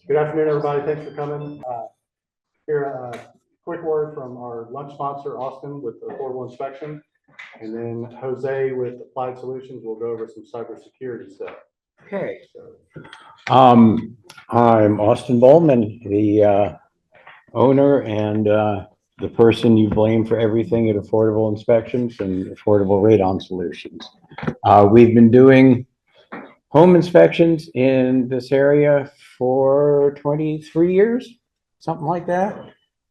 Good afternoon, everybody. Thanks for coming. Here, a quick word from our lunch sponsor, Austin, with Affordable Inspection. And then Jose with Applied Solutions will go over some cybersecurity stuff. Okay. I'm Austin Bowman, the owner and the person you blame for everything at Affordable Inspections and Affordable Radon Solutions. We've been doing home inspections in this area for 23 years, something like that.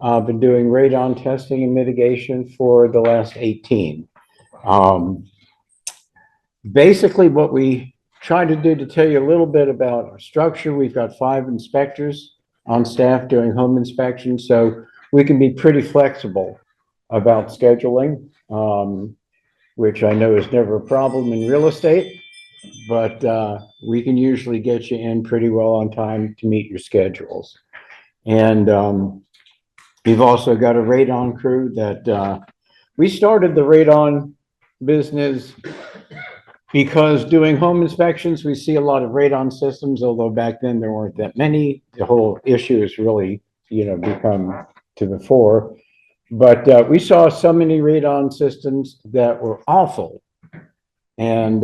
I've been doing radon testing and mitigation for the last 18. Basically, what we try to do, to tell you a little bit about our structure, we've got 5 inspectors on staff doing home inspections, so we can be pretty flexible about scheduling, which I know is never a problem in real estate, but we can usually get you in pretty well on time to meet your schedules. And we've also got a radon crew that we started the radon business because doing home inspections, we see a lot of radon systems, although back then there weren't that many. The whole issue has really, become to the fore. But we saw so many radon systems that were awful. And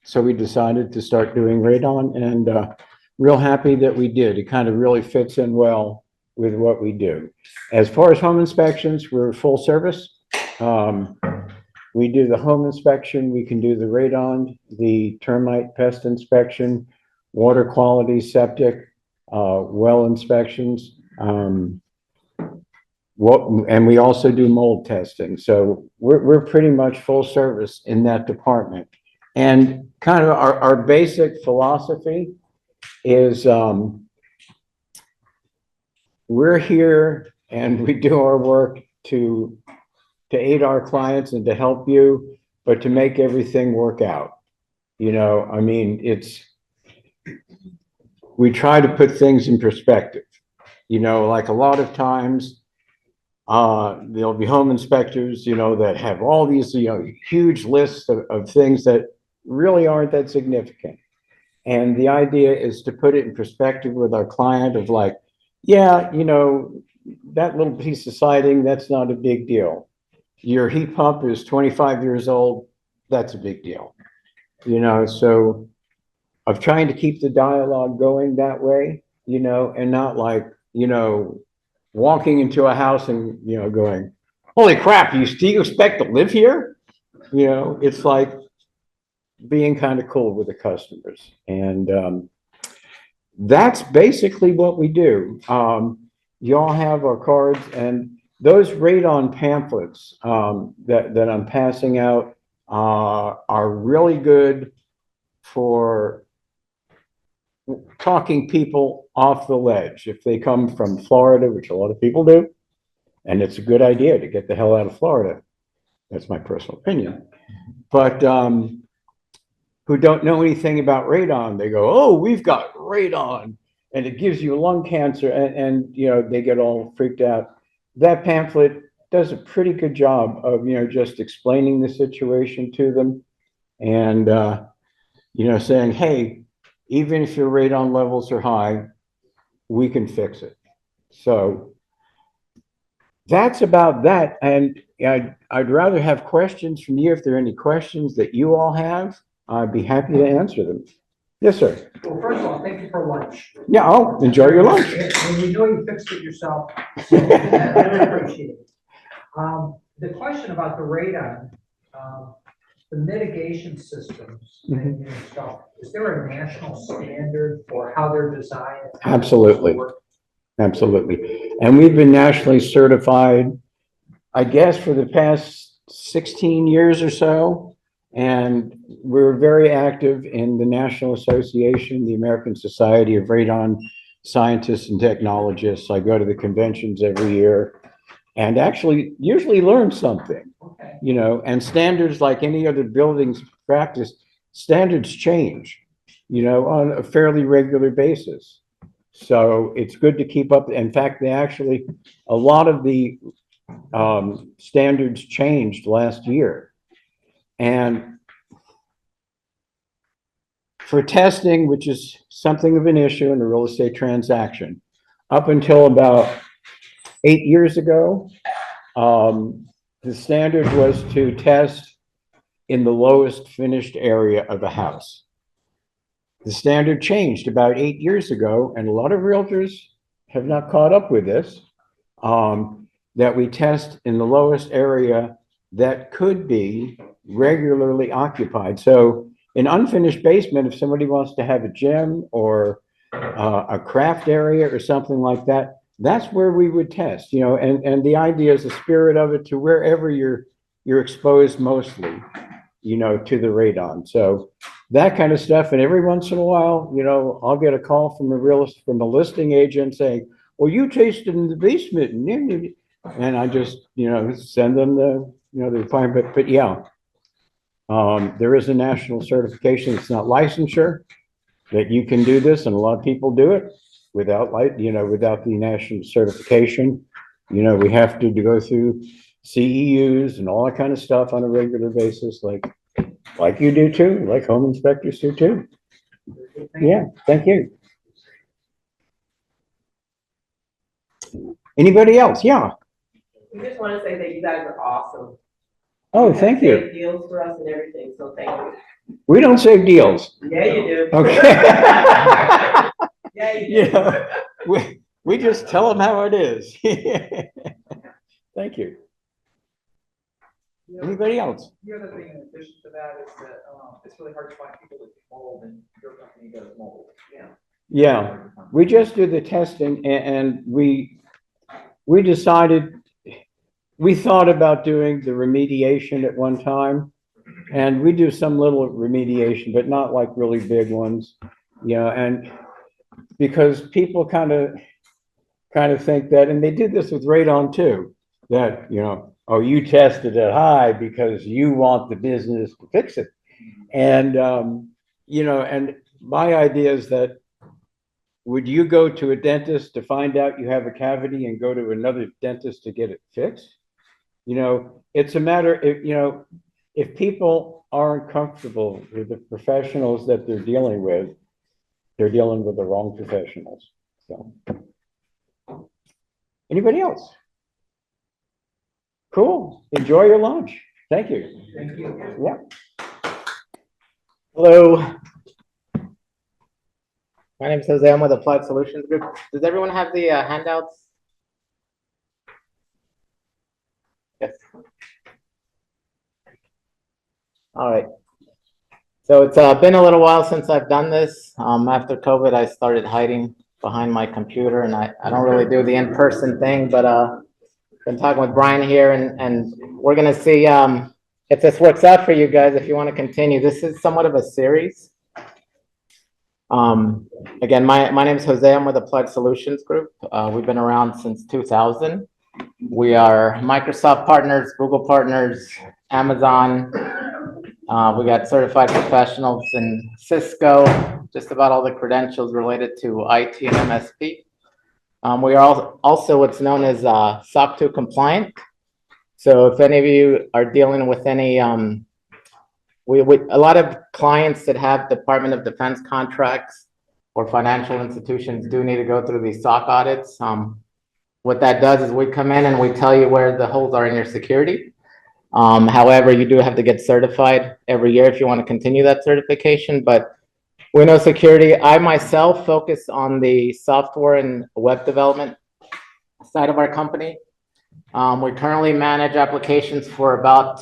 so we decided to start doing radon, and real happy that we did. It kind of really fits in well with what we do. As far as home inspections, we're full service. We do the home inspection, we can do the radon, the termite pest inspection, water quality, septic, well inspections. And we also do mold testing. So we're pretty much full service in that department. And kind of our basic philosophy is we're here and we do our work to aid our clients and to help you, but to make everything work out. I mean, we try to put things in perspective. Like a lot of times, there'll be home inspectors, that have all these, huge lists of things that really aren't that significant. And the idea is to put it in perspective with our client of like, yeah, that little piece of siding, that's not a big deal. Your heat pump is 25 years old, that's a big deal. So I'm trying to keep the dialogue going that way, and not like, walking into a house and, going, holy crap, do you expect to live here? It's like being kind of cool with the customers. And that's basically what we do. You all have our cards, and those radon pamphlets that I'm passing out are really good for talking people off the ledge. If they come from Florida, which a lot of people do, and it's a good idea to get the hell out of Florida. That's my personal opinion. But who don't know anything about radon, they go, oh, we've got radon, and it gives you lung cancer, and they get all freaked out. That pamphlet does a pretty good job of, just explaining the situation to them and, saying, hey, even if your radon levels are high, we can fix it. So that's about that. And I'd rather have questions from you. If there are any questions that you all have, I'd be happy to answer them. Yes, sir. Well, first of all, thank you for lunch. Yeah, I'll enjoy your lunch. And you know you fixed it yourself. So I really appreciate it. The question about the radon, the mitigation systems and stuff, is there a national standard for how they're designed? Absolutely. Absolutely. And we've been nationally certified, I guess, for the past 16 years or so. And we're very active in the National Association, the American Society of Radon Scientists and Technologists. I go to the conventions every year and actually usually learn something, Okay. And standards, like any other buildings practice, standards change, on a fairly regular basis. So it's good to keep up. In fact, a lot of the standards changed last year. And for testing, which is something of an issue in a real estate transaction, up until about 8 years ago, the standard was to test in the lowest finished area of a house. The standard changed about 8 years ago, and a lot of realtors have not caught up with this, that we test in the lowest area that could be regularly occupied. So an unfinished basement, if somebody wants to have a gym or a craft area or something like that, that's where we would test, you know, and the idea is the spirit of it to wherever you're exposed mostly, you know, to the radon. So that kind of stuff. And every once in a while, you know, I'll get a call from a listing agent saying, well, you tasted in the basement. And I just, you know, send them the, you know, the requirement, but yeah. There is a national certification. It's not licensure that you can do this. And a lot of people do it without without the national certification. You know, we have to go through CEUs and all that kind of stuff on a regular basis, like you do too, like home inspectors do too. Yeah, thank you. Anybody else? Yeah. We just want to say that you guys are awesome. Oh, thank you. Saved deals for us and everything, so thank you. We don't save deals. Yeah, you do. Okay. Yeah, you do. Yeah, we just tell them how it is. Thank you. Anybody else? The other thing in addition to that is that it's really hard to find people that do mold, and your company does mold. Yeah. Yeah, we just do the testing and we decided, we thought about doing the remediation at one time. And we do some little remediation, but not like really big ones, you know, and because people kind of think that, and they did this with radon too, that, you know, oh, you tested it high because you want the business to fix it. And, you know, and my idea is that, would you go to a dentist to find out you have a cavity and go to another dentist to get it fixed? You know, it's a matter, if people aren't comfortable with the professionals that they're dealing with the wrong professionals. So, anybody else? Cool. Enjoy your lunch. Thank you. Thank you. Yeah. Hello. My name is Jose. I'm with Applied Solutions Group. Does everyone have the handouts? Yes. All right. So it's been a little while since I've done this. After COVID, I started hiding behind my computer, and I don't really do the in-person thing, but been talking with Brian here, and we're gonna see if this works out for you guys, if you want to continue. This is somewhat of a series. Again, my name is Jose. I'm with Applied Solutions Group. We've been around since 2000. We are Microsoft partners, Google partners, Amazon. We got certified professionals in Cisco, just about all the credentials related to IT and MSP. We are also what's known as SOC 2 compliant. So if any of you are dealing with any a lot of clients that have Department of Defense contracts or financial institutions do need to go through these SOC audits. What that does is we come in and we tell you where the holes are in your security. However, you do have to get certified every year if you want to continue that certification. But we know security. I myself focus on the software and web development side of our company. We currently manage applications for about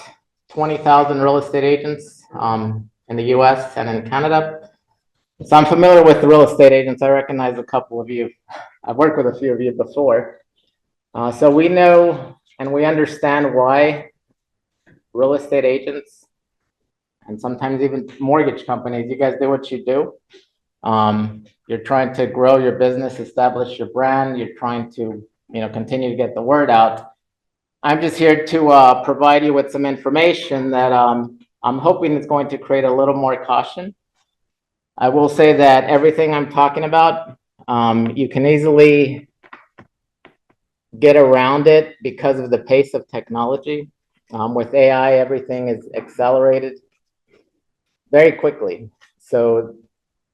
20,000 real estate agents in the US and in Canada. So I'm familiar with the real estate agents. I recognize a couple of you. I've worked with a few of you before. So we know and we understand why real estate agents and sometimes even mortgage companies, you guys do what you do. You're trying to grow your business, establish your brand. You're trying to, continue to get the word out. I'm just here to provide you with some information that I'm hoping is going to create a little more caution. I will say that everything I'm talking about, you can easily get around it because of the pace of technology. With AI, everything is accelerated very quickly. So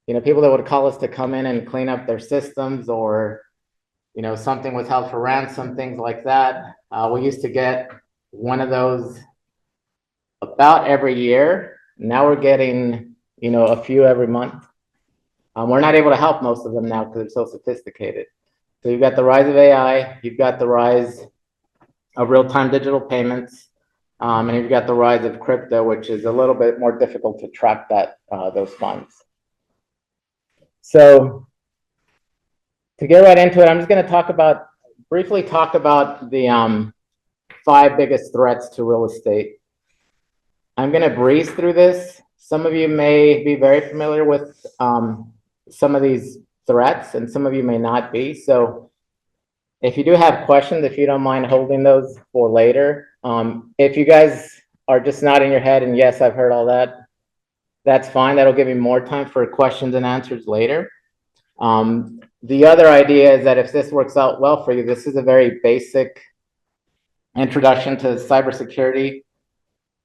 people that would call us to come in and clean up their systems, or, something was held for ransom, things like that. We used to get one of those about every year. Now we're getting, a few every month. We're not able to help most of them now because they're so sophisticated. So you've got the rise of AI, you've got the rise of real-time digital payments, and you've got the rise of crypto, which is a little bit more difficult to track those funds. So to get right into it, I'm just going to briefly talk about the 5 biggest threats to real estate. I'm going to breeze through this. Some of you may be very familiar with some of these threats, and some of you may not be. So if you do have questions, if you don't mind holding those for later. If you guys are just nodding your head and yes, I've heard all that, that's fine. That'll give me more time for questions and answers later. The other idea is that if this works out well for you, this is a very basic introduction to cybersecurity.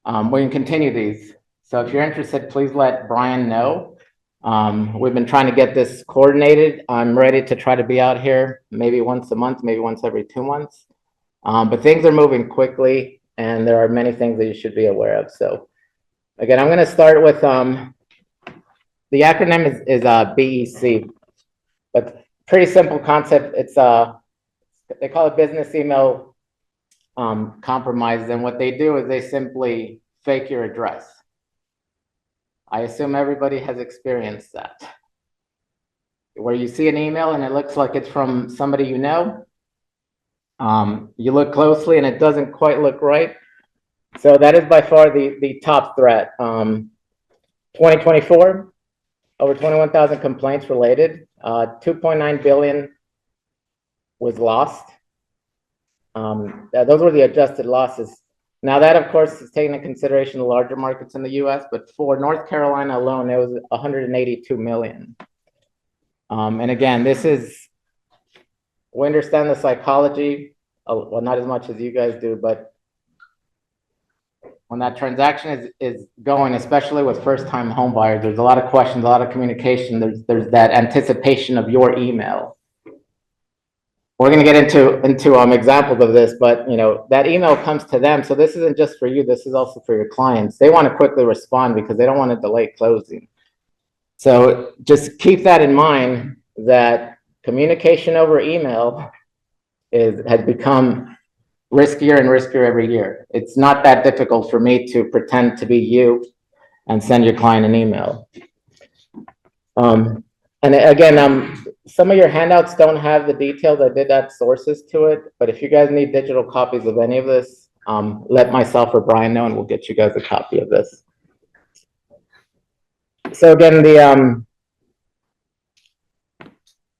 We can continue these. So if you're interested, please let Brian know. We've been trying to get this coordinated. I'm ready to try to be out here maybe once a month, maybe once every 2 months. But things are moving quickly, and there are many things that you should be aware of. So again, I'm going to start with the acronym is BEC, but pretty simple concept. It's they call it business email compromise, and what they do is they simply fake your address. I assume everybody has experienced that, where you see an email and it looks like it's from somebody you know. You look closely and it doesn't quite look right. So that is by far the top threat. 2024, over 21,000 complaints related. 2.9 billion was lost. Those were the adjusted losses. Now that, of course, is taking into consideration the larger markets in the U.S., but for North Carolina alone, it was 182 million. And again, we understand the psychology, well, not as much as you guys do, but when that transaction is going, especially with first-time home buyers, there's a lot of questions, a lot of communication. There's that anticipation of your email. We're going to get into examples of this, but that email comes to them. So this isn't just for you. This is also for your clients. They want to quickly respond because they don't want to delay closing. So just keep that in mind, that communication over email has become riskier and riskier every year. It's not that difficult for me to pretend to be you and send your client an email. And again, some of your handouts don't have the details. I did add sources to it, but if you guys need digital copies of any of this, let myself or Brian know and we'll get you guys a copy of this. So again,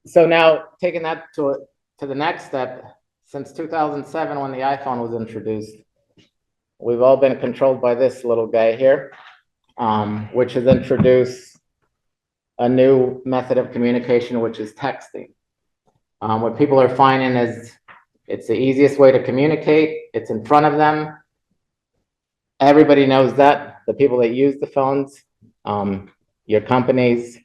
so now taking that to the next step, since 2007 when the iPhone was introduced, we've all been controlled by this little guy here, which has introduced a new method of communication, which is texting. What people are finding is it's the easiest way to communicate. It's in front of them. Everybody knows that. The people that use the phones, your companies,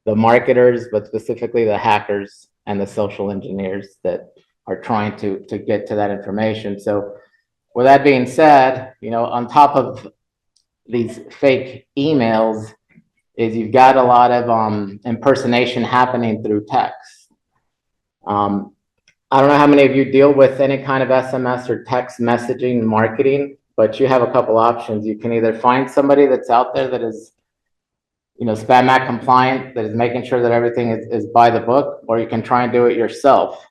the marketers, but specifically the hackers and the social engineers that are trying to get to that information. So with that being said, on top of these fake emails, is you've got a lot of impersonation happening through text. I don't know how many of you deal with any kind of SMS or text messaging marketing, but you have a couple options. You can either find somebody that's out there that is, Spam Act compliant, that is making sure that everything is by the book, or you can try and do it yourself.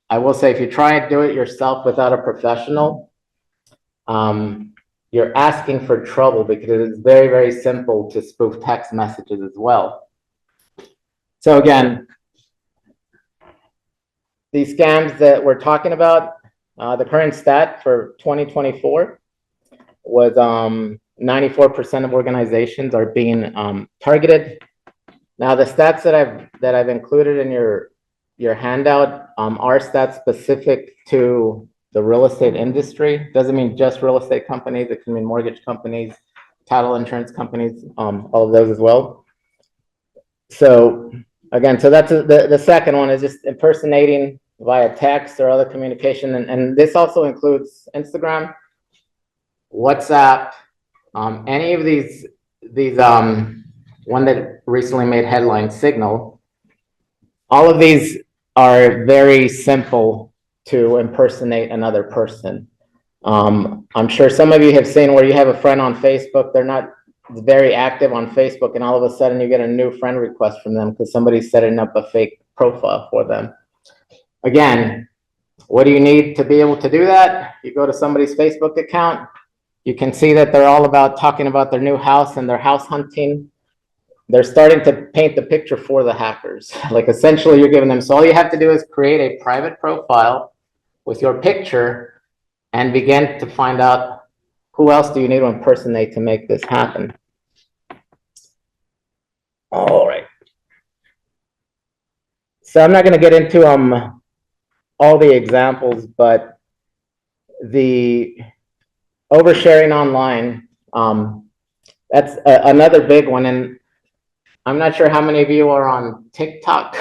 I will say, if you try and do it yourself without a professional, you're asking for trouble, because it is very, very simple to spoof text messages as well. So again, these scams that we're talking about, the current stat for 2024 was 94% of organizations are being targeted. Now the stats that I've included in your handout are stats specific to the real estate industry. Doesn't mean just real estate companies. It can mean mortgage companies, title insurance companies, all of those as well. So again, so that's the second one is just impersonating via text or other communication. And this also includes Instagram, WhatsApp, any of these, one that recently made headlines, Signal. All of these are very simple to impersonate another person. I'm sure some of you have seen where you have a friend on Facebook, they're not very active on Facebook, and all of a sudden you get a new friend request from them because somebody's setting up a fake profile for them. Again, what do you need to be able to do that? You go to somebody's Facebook account, you can see that they're all about talking about their new house and their house hunting. They're starting to paint the picture for the hackers. Like essentially you're giving them, so all you have to do is create a private profile with your picture and begin to find out who else do you need to impersonate to make this happen. All right. So I'm not going to get into all the examples, but the oversharing online, that's another big one. And I'm not sure how many of you are on TikTok.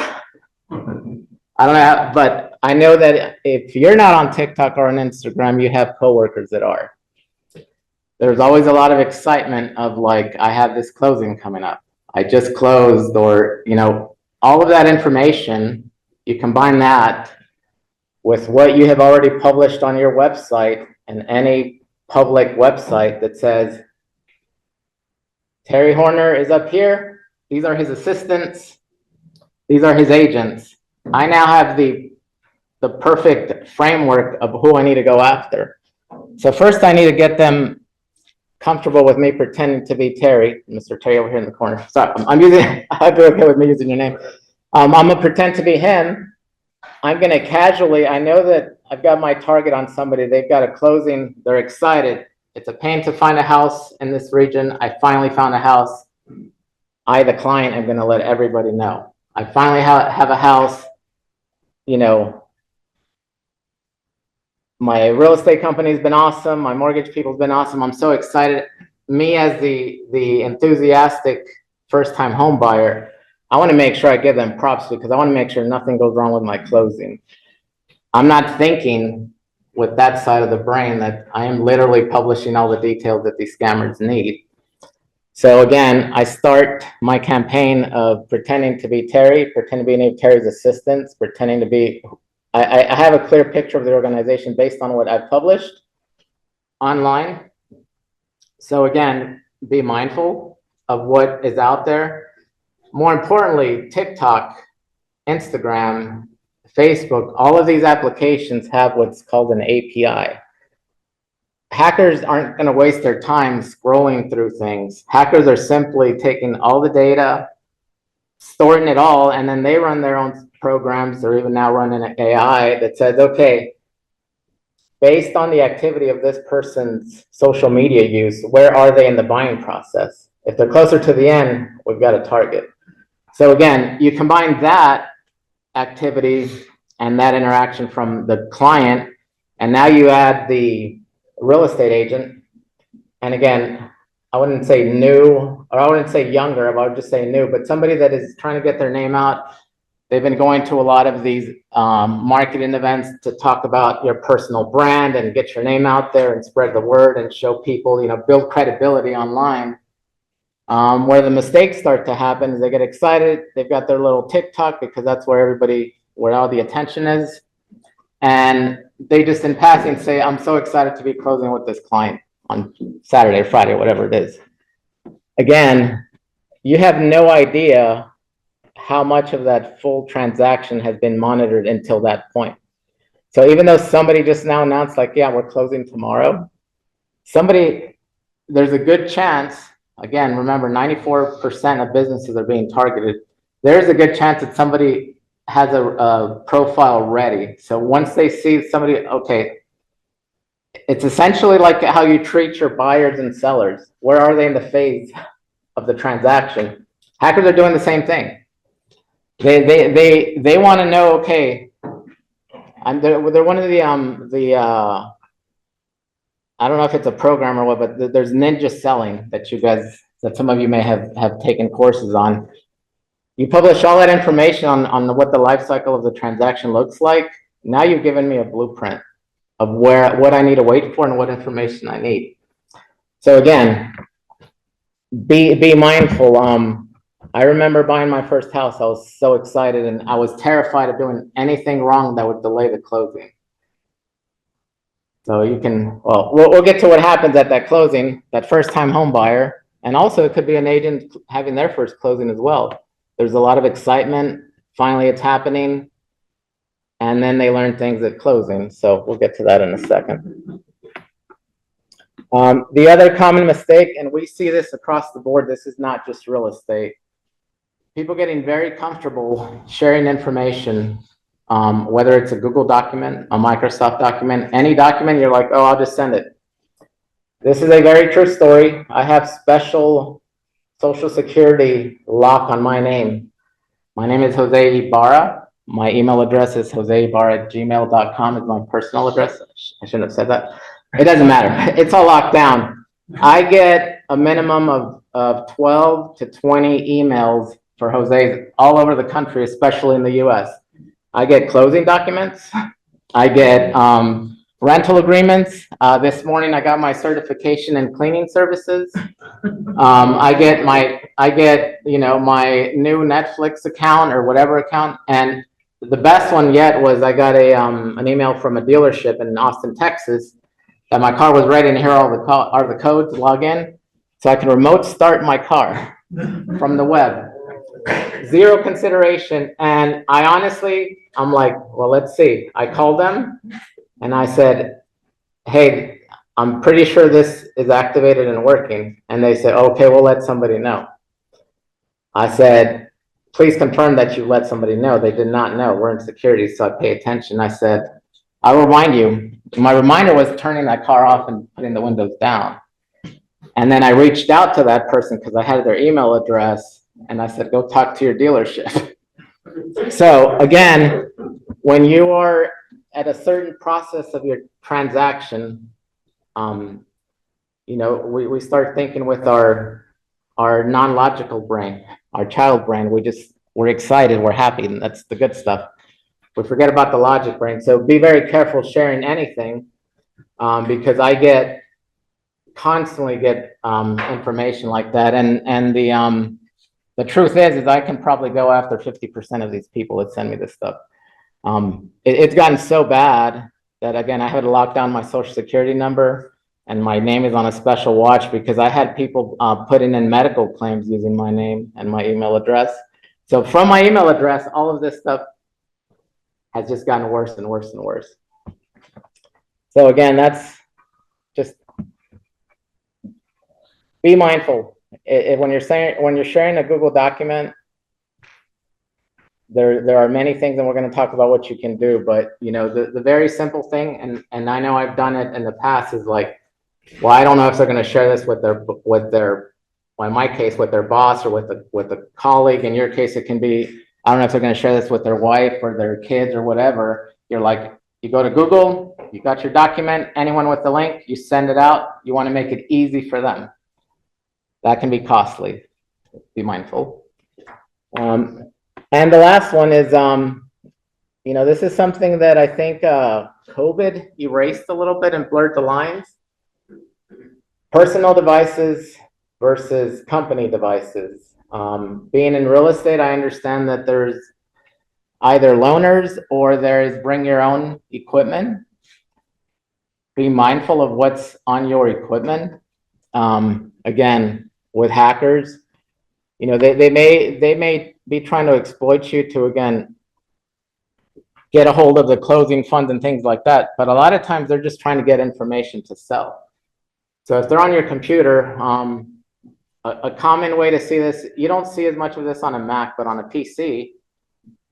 I don't know, but I know that if you're not on TikTok or on Instagram, you have coworkers that are. There's always a lot of excitement of like, I have this closing coming up. I just closed, or, you know, all of that information, you combine that with what you have already published on your website and any public website that says, Terry Horner is up here. These are his assistants. These are his agents. I now have the perfect framework of who I need to go after. So first I need to get them comfortable with me pretending to be Terry, Mr. Terry over here in the corner. Sorry, I'm using, I'd be okay with me using your name. I'm gonna pretend to be him. I'm gonna casually, I know that I've got my target on somebody, they've got a closing, they're excited. It's a pain to find a house in this region. I finally found a house. I, the client, am gonna let everybody know. I finally have a house, you know, my real estate company's been awesome. My mortgage people's been awesome. I'm so excited. Me as the enthusiastic first-time home buyer, I want to make sure I give them props because I want to make sure nothing goes wrong with my closing. I'm not thinking with that side of the brain that I am literally publishing all the details that these scammers need. So again, I start my campaign of pretending to be Terry, pretending to be any of Terry's assistants, pretending to be, I have a clear picture of the organization based on what I've published online. So again, be mindful of what is out there. More importantly, TikTok, Instagram, Facebook, all of these applications have what's called an API. Hackers aren't going to waste their time scrolling through things. Hackers are simply taking all the data, storing it all, and then they run their own programs. They're even now running an AI that says, okay, based on the activity of this person's social media use, where are they in the buying process? If they're closer to the end, we've got a target. So again, you combine that activity and that interaction from the client, and now you add the real estate agent. And again, I wouldn't say new, or I wouldn't say younger, I would just say new, but somebody that is trying to get their name out. They've been going to a lot of these marketing events to talk about your personal brand and get your name out there and spread the word and show people, you know, build credibility online. Where the mistakes start to happen is they get excited. They've got their little TikTok because that's where where all the attention is. And they just in passing say, I'm so excited to be closing with this client on Saturday, Friday, whatever it is. Again, you have no idea how much of that full transaction has been monitored until that point. So even though somebody just now announced like, yeah, we're closing tomorrow, there's a good chance, again, remember 94% of businesses are being targeted. There's a good chance that somebody has a profile ready. So once they see somebody, okay, it's essentially like how you treat your buyers and sellers. Where are they in the phase of the transaction? Hackers are doing the same thing. They want to know, okay, they're one of the I don't know if it's a program or what, but there's ninja selling that some of you may have taken courses on. You publish all that information on what the life cycle of the transaction looks like. Now you've given me a blueprint of what I need to wait for and what information I need. So again, be mindful. I remember buying my first house. I was so excited and I was terrified of doing anything wrong that would delay the closing. So you can, well, we'll get to what happens at that closing, that first time home buyer. And also it could be an agent having their first closing as well. There's a lot of excitement. Finally, it's happening. And then they learn things at closing. So we'll get to that in a second. The other common mistake, and we see this across the board, this is not just real estate. People getting very comfortable sharing information, whether it's a Google document, a Microsoft document, any document, you're like, oh, I'll just send it. This is a very true story. I have special Social Security lock on my name. My name is Jose Ibarra. My email address is joseibarra@gmail.com is my personal address. I shouldn't have said that. It doesn't matter. It's all locked down. I get a minimum of 12 to 20 emails for Jose all over the country, especially in the US. I get closing documents. I get rental agreements. This morning I got my certification in cleaning services. I get my new Netflix account or whatever account. And the best one yet was I got an email from a dealership in Austin, Texas, that my car was ready and here are the codes to log in. So I can remote start my car from the web. Zero consideration. And I honestly, I'm like, well, let's see. I called them and I said, hey, I'm pretty sure this is activated and working. And they said, okay, we'll let somebody know. I said, please confirm that you let somebody know. They did not know. We're in security, so I pay attention. I said, I'll remind you. My reminder was turning that car off and putting the windows down. And then I reached out to that person because I had their email address. And I said, go talk to your dealership. So again, when you are at a certain process of your transaction, we start thinking with our non-logical brain, our child brain. We're excited, we're happy, and that's the good stuff. We forget about the logic brain. So be very careful sharing anything, because I constantly get information like that. And the truth is I can probably go after 50% of these people that send me this stuff. It's gotten so bad that, again, I had to lock down my Social Security number and my name is on a special watch because I had people putting in medical claims using my name and my email address. So from my email address, all of this stuff has just gotten worse and worse and worse. So again, that's just be mindful. When you're sharing a Google document, there are many things, and we're going to talk about what you can do. But the very simple thing, and I know I've done it in the past, is like, well, I don't know if they're going to share this with their, well, in my case, with their boss or with a colleague. In your case, it can be, I don't know if they're going to share this with their wife or their kids or whatever. You're like, you go to Google, you got your document, anyone with the link, you send it out. You want to make it easy for them. That can be costly. Be mindful. And the last one is, this is something that I think COVID erased a little bit and blurred the lines. Personal devices versus company devices. Being in real estate, I understand that there's either loaners or there's bring your own equipment. Be mindful of what's on your equipment. Again, with hackers, they may be trying to exploit you to, again, get a hold of the closing funds and things like that. But a lot of times they're just trying to get information to sell. So if they're on your computer, a common way to see this, you don't see as much of this on a Mac, but on a PC,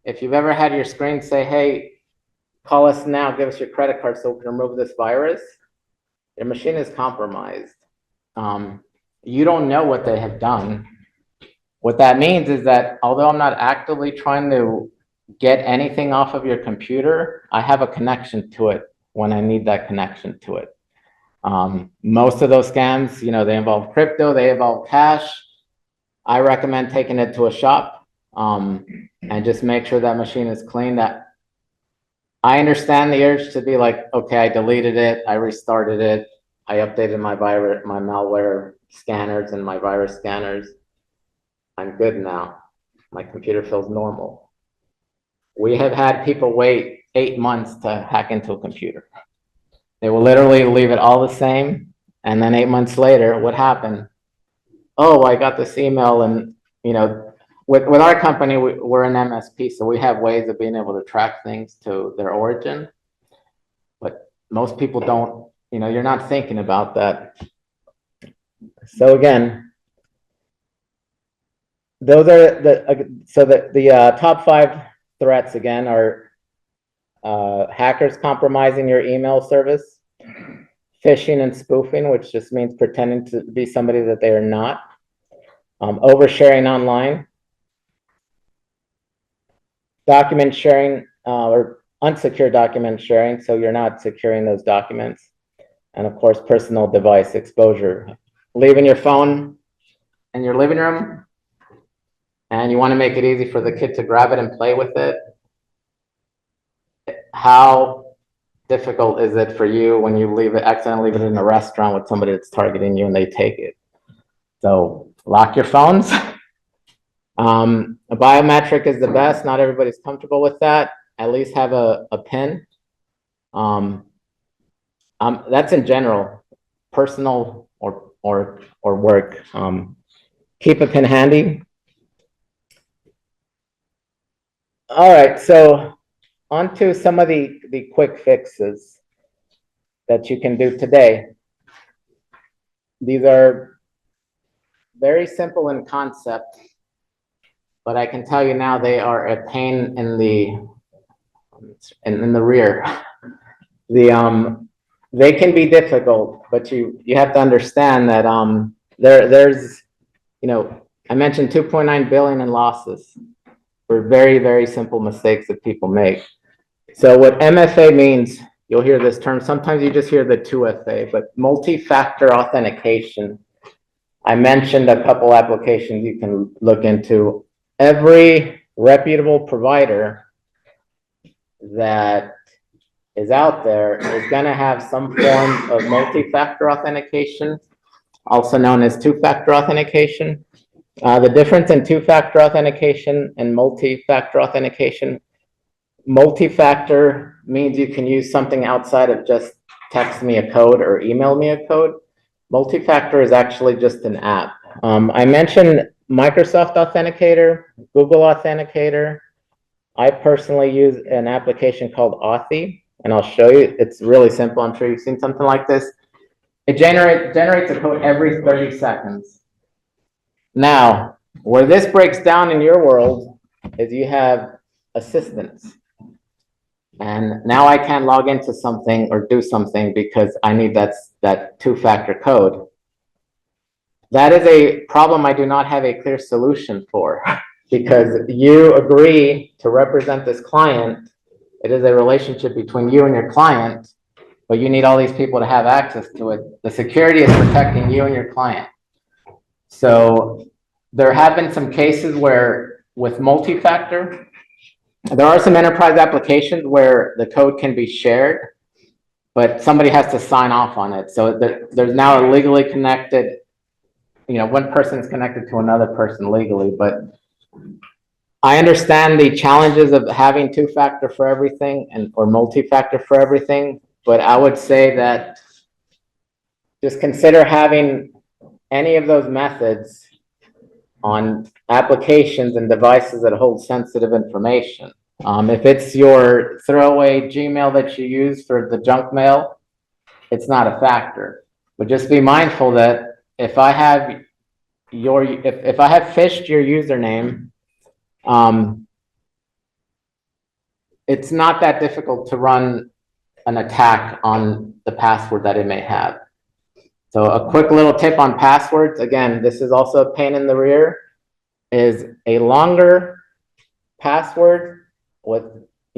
if you've ever had your screen say, hey, call us now, give us your credit card so we can remove this virus, your machine is compromised. You don't know what they have done. What that means is that although I'm not actively trying to get anything off of your computer, I have a connection to it when I need that connection to it. Most of those scams, they involve crypto, they involve cash. I recommend taking it to a shop and just make sure that machine is clean. That I understand the urge to be like, okay, I deleted it, I restarted it, I updated my malware scanners and my virus scanners. I'm good now. My computer feels normal. We have had people wait 8 months to hack into a computer. They will literally leave it all the same, and then 8 months later, what happened? Oh, I got this email, and with our company, we're an MSP, so we have ways of being able to track things to their origin. But most people don't, you're not thinking about that. So again, those are the top 5 threats again are hackers compromising your email service, phishing and spoofing, which just means pretending to be somebody that they are not, oversharing online, document sharing or unsecured document sharing, so you're not securing those documents, and of course, personal device exposure. Leaving your phone in your living room, and you want to make it easy for the kid to grab it and play with it. How difficult is it for you when you accidentally leave it in a restaurant with somebody that's targeting you and they take it? So lock your phones. A biometric is the best. Not everybody's comfortable with that. At least have a PIN. That's in general, personal or work. Keep a PIN handy. All right, so on to some of the quick fixes that you can do today. These are very simple in concept, but I can tell you now they are a pain in the rear. They can be difficult, but you have to understand that there's I mentioned 2.9 billion in losses for very, very simple mistakes that people make. So what MFA means, you'll hear this term, sometimes you just hear the 2FA, but multi-factor authentication. I mentioned a couple applications you can look into. Every reputable provider that is out there is going to have some form of multi-factor authentication, also known as two-factor authentication. The difference in two-factor authentication and multi-factor authentication, multi-factor means you can use something outside of just text me a code or email me a code. Multi-factor is actually just an app. I mentioned Microsoft Authenticator, Google Authenticator. I personally use an application called Authy, and I'll show you. It's really simple. I'm sure you've seen something like this. It generates a code every 30 seconds. Now, where this breaks down in your world is you have assistants. And now I can't log into something or do something because I need that two-factor code. That is a problem I do not have a clear solution for because you agree to represent this client. It is a relationship between you and your client, but you need all these people to have access to it. The security is protecting you and your client. So there have been some cases where with multi-factor, there are some enterprise applications where the code can be shared, but somebody has to sign off on it. So there's now a legally connected, one person is connected to another person legally, but I understand the challenges of having two-factor for everything or multi-factor for everything, but I would say that just consider having any of those methods on applications and devices that hold sensitive information. If it's your throwaway Gmail that you use for the junk mail, it's not a factor. But just be mindful that if I have phished your username, it's not that difficult to run an attack on the password that it may have. So a quick little tip on passwords, again, this is also a pain in the rear, is a longer password with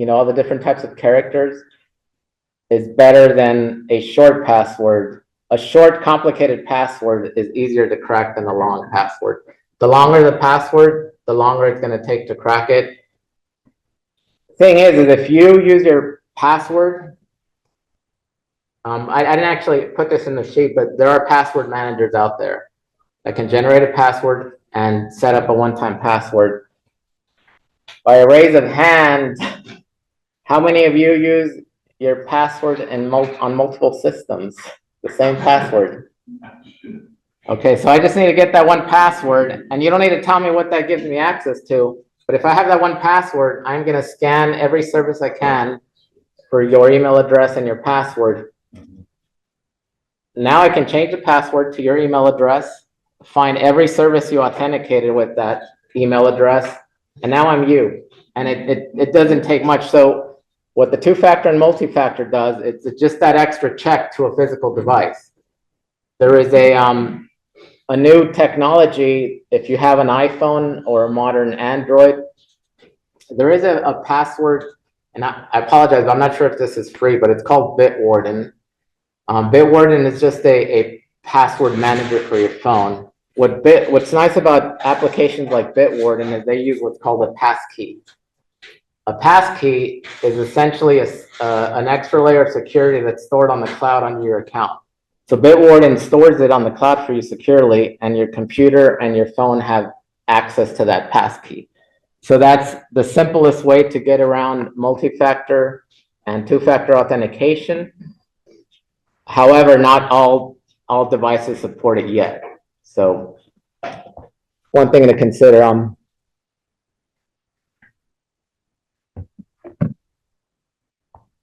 all the different types of characters is better than a short password. A short, complicated password is easier to crack than a long password. The longer the password, the longer it's gonna take to crack it. Thing is if you use your password, I didn't actually put this in the sheet, but there are password managers out there that can generate a password and set up a one-time password. By a raise of hands, how many of you use your password on multiple systems, the same password? Okay, so I just need to get that one password, and you don't need to tell me what that gives me access to. But if I have that one password, I'm gonna scan every service I can for your email address and your password. Now I can change the password to your email address, find every service you authenticated with that email address, and now I'm you. And it doesn't take much. So what the two-factor and multi-factor does, it's just that extra check to a physical device. There is a new technology, if you have an iPhone or a modern Android, there is a password, and I apologize, I'm not sure if this is free, but it's called Bitwarden. Bitwarden is just a password manager for your phone. What's nice about applications like Bitwarden is they use what's called a passkey. A passkey is essentially an extra layer of security that's stored on the cloud under your account. So Bitwarden stores it on the cloud for you securely, and your computer and your phone have access to that passkey. So that's the simplest way to get around multi-factor and two-factor authentication. However, not all devices support it yet. So one thing to consider.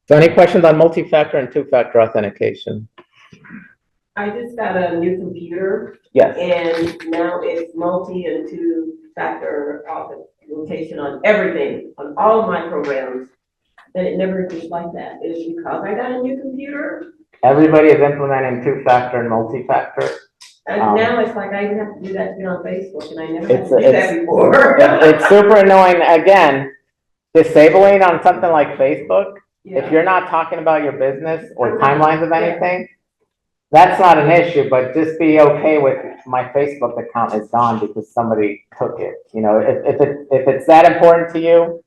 So any questions on multi-factor and two-factor authentication? I just got a new computer Yes. and now it's multi and two-factor authentication on everything, on all of my programs. And it never was like that. Is it because I got a new computer? Everybody is implementing two-factor and multi-factor. And now it's like I even have to do that to get on Facebook, and I never had It's- to do that before. It's super annoying. Again, disabling on something like Facebook, if Yeah. you're not talking about your business or timelines of anything, that's not an issue, but just be okay with my Facebook account is gone because somebody took it. You know, if it's that important to you,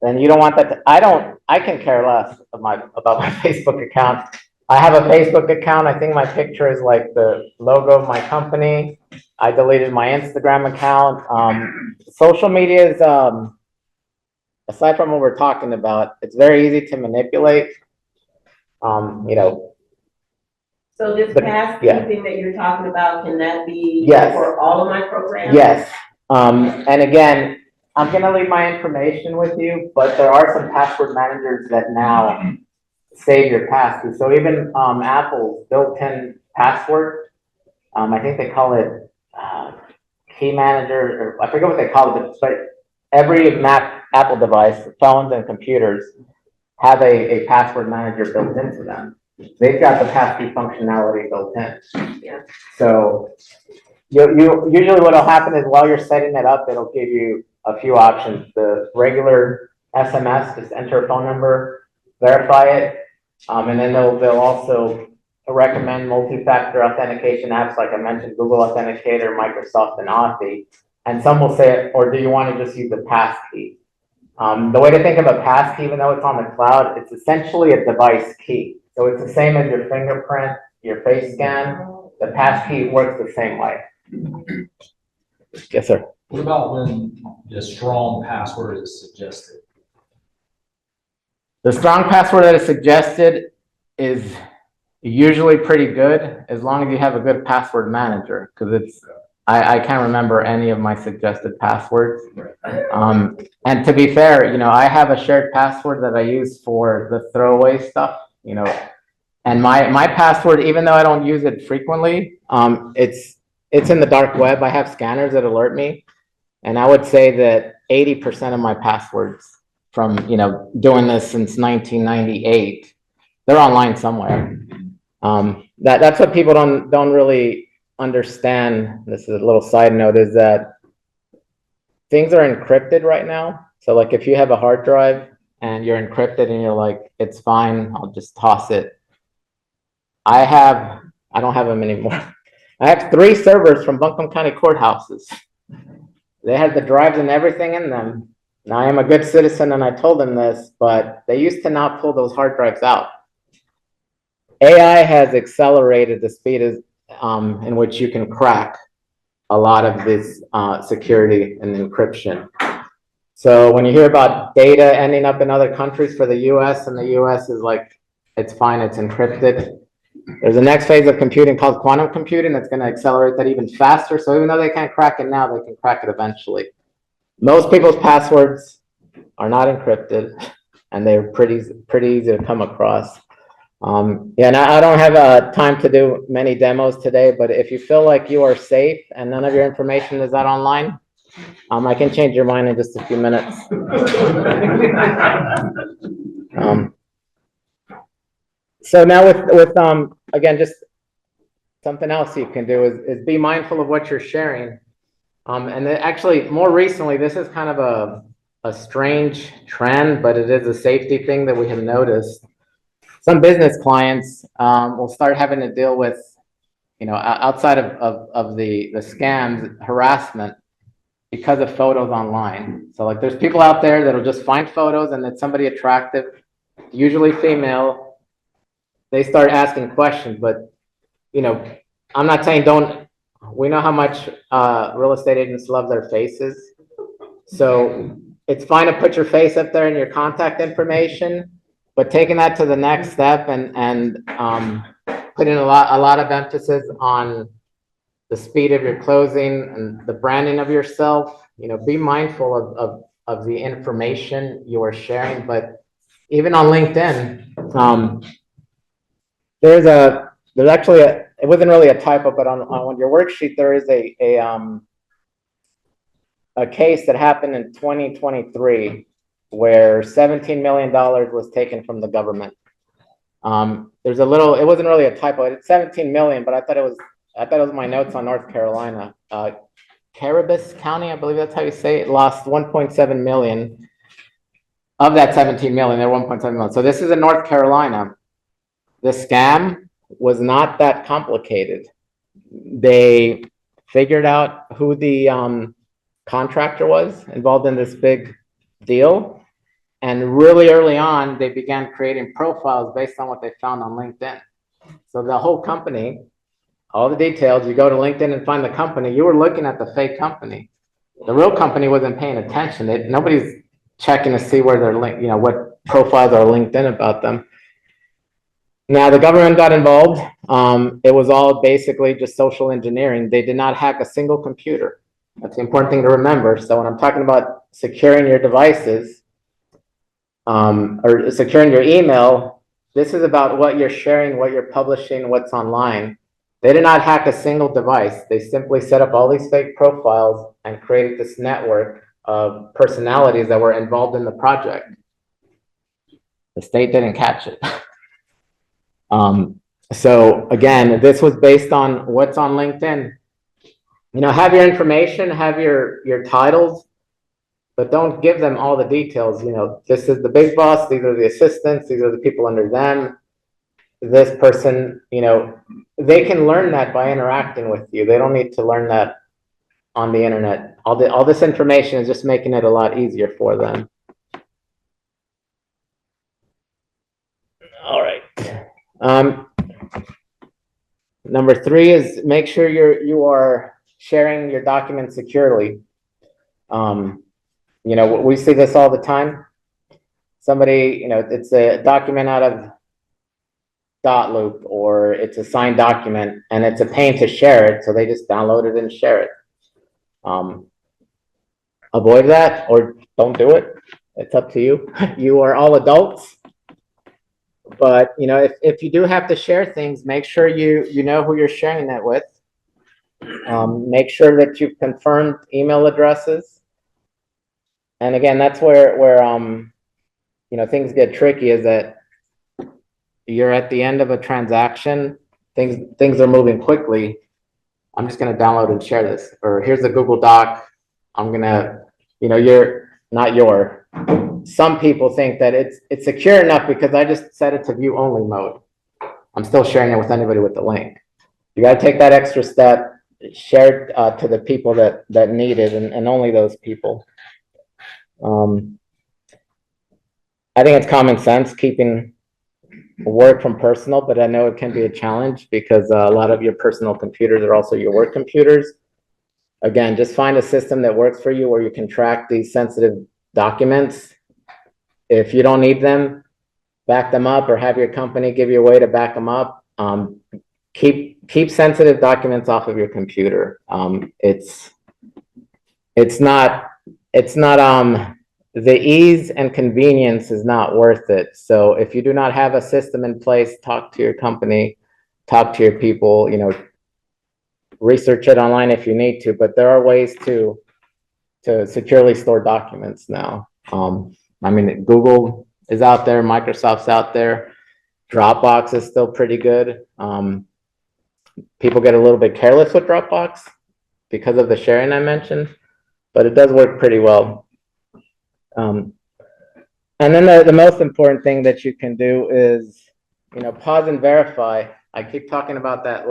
then you don't want that I can care less about my Facebook account. I have a Facebook account. I think my picture is like the logo of my company. I deleted my Instagram account. Social media is, aside from what we're talking about, it's very easy to manipulate. You know, So this But, passkey yeah. thing that you're talking about, can that be Yes. for all of my programs? yes. And again, I'm gonna leave my information with you, but there are some password managers that now save your passkey. So even Apple's built-in password, I think they call it key manager, or I forget what they call it, but every Apple device, phones and computers have a password manager built into them. They've got the passkey functionality built in. Yeah. So you usually what'll happen is while you're setting it up, it'll give you a few options. The regular SMS, just enter a phone number, verify it, and then they'll also recommend multi-factor authentication apps like I mentioned, Google Authenticator, Microsoft, and Authy. And some will say, or do you want to just use the passkey? The way to think of a passkey, even though it's on the cloud, it's essentially a device key. So it's the same as your fingerprint, your face scan. The passkey works the same way. Yes, sir. What about when the strong password is suggested? The strong password that is suggested is usually pretty good as long as you have a good password manager, because I can't remember any of my suggested passwords. And to be fair, you know, I have a shared password that I use for the throwaway stuff, you know, and my password, even though I don't use it frequently, it's in the dark web. I have scanners that alert me. And I would say that 80% of my passwords from, you know, doing this since 1998, they're online somewhere. That's what people don't really understand. This is a little side note, is that things are encrypted right now. So like if you have a hard drive and you're encrypted and you're like, it's fine, I'll just toss it. I don't have them anymore. I have 3 servers from Buncombe County courthouses. They had the drives and everything in them. Now, I am a good citizen and I told them this, but they used to not pull those hard drives out. AI has accelerated the speed in which you can crack a lot of this security and encryption. So when you hear about data ending up in other countries for the US, and the US is like, it's fine, it's encrypted. There's a next phase of computing called quantum computing that's going to accelerate that even faster. So even though they can't crack it now, they can crack it eventually. Most people's passwords are not encrypted, and they're pretty easy to come across. Yeah, and I don't have time to do many demos today, but if you feel like you are safe and none of your information is out online, I can change your mind in just a few minutes. So now with again, just something else you can do is be mindful of what you're sharing. And then actually, more recently, this is kind of a strange trend, but it is a safety thing that we have noticed. Some business clients will start having to deal with, outside of the scams, harassment because of photos online. So like there's people out there that'll just find photos and it's somebody attractive, usually female. They start asking questions, but I'm not saying we know how much real estate agents love their faces. So it's fine to put your face up there and your contact information, but taking that to the next step and putting a lot of emphasis on the speed of your closing and the branding of yourself. Be mindful of the information you are sharing. But even on LinkedIn, there's actually it wasn't really a typo, but on your worksheet there is a case that happened in 2023 where $17 million was taken from the government. It wasn't really a typo. It's 17 million, but I thought it was my notes on North Carolina. Caribous County, I believe that's how you say it, lost 1.7 million. Of that 17 million, they're 1.7 million. So this is in North Carolina. The scam was not that complicated. They figured out who the contractor was involved in this big deal. And really early on, they began creating profiles based on what they found on LinkedIn. So the whole company, all the details, you go to LinkedIn and find the company, you were looking at the fake company. The real company wasn't paying attention. Nobody's checking to see where they're linked, what profiles are LinkedIn about them. Now the government got involved. It was all basically just social engineering. They did not hack a single computer. That's the important thing to remember. So when I'm talking about securing your devices, or securing your email, this is about what you're sharing, what you're publishing, what's online. They did not hack a single device. They simply set up all these fake profiles and created this network of personalities that were involved in the project. The state didn't catch it. So again, this was based on what's on LinkedIn. Have your information, have your titles, but don't give them all the details. This is the big boss, these are the assistants, these are the people under them. This person, they can learn that by interacting with you. They don't need to learn that on the internet. All this information is just making it a lot easier for them. All right. Number 3 is make sure you are sharing your documents securely. We see this all the time. Somebody, it's a document out of Dotloop, or it's a signed document and it's a pain to share it, so they just download it and share it. Avoid that or don't do it. It's up to you. You are all adults. But if you do have to share things, make sure you know who you're sharing that with. Make sure that you've confirmed email addresses. And again, that's where things get tricky, is that you're at the end of a transaction, things are moving quickly. I'm just going to download and share this, or here's the Google Doc. I'm going to, some people think that it's secure enough because I just set it to view only mode. I'm still sharing it with anybody with the link. You got to take that extra step. shared to the people that need it, and only those people. I think it's common sense keeping work from personal, but I know it can be a challenge because a lot of your personal computers are also your work computers. Again, just find a system that works for you where you can track these sensitive documents. If you don't need them, back them up or have your company give you a way to back them up. Keep sensitive documents off of your computer. It's not the ease and convenience is not worth it. So if you do not have a system in place, talk to your company, talk to your people, research it online if you need to, but there are ways to securely store documents now. I mean, Google is out there, Microsoft's out there, Dropbox is still pretty good. People get a little bit careless with Dropbox because of the sharing I mentioned, but it does work pretty well. And then the most important thing that you can do is, pause and verify. I keep talking about that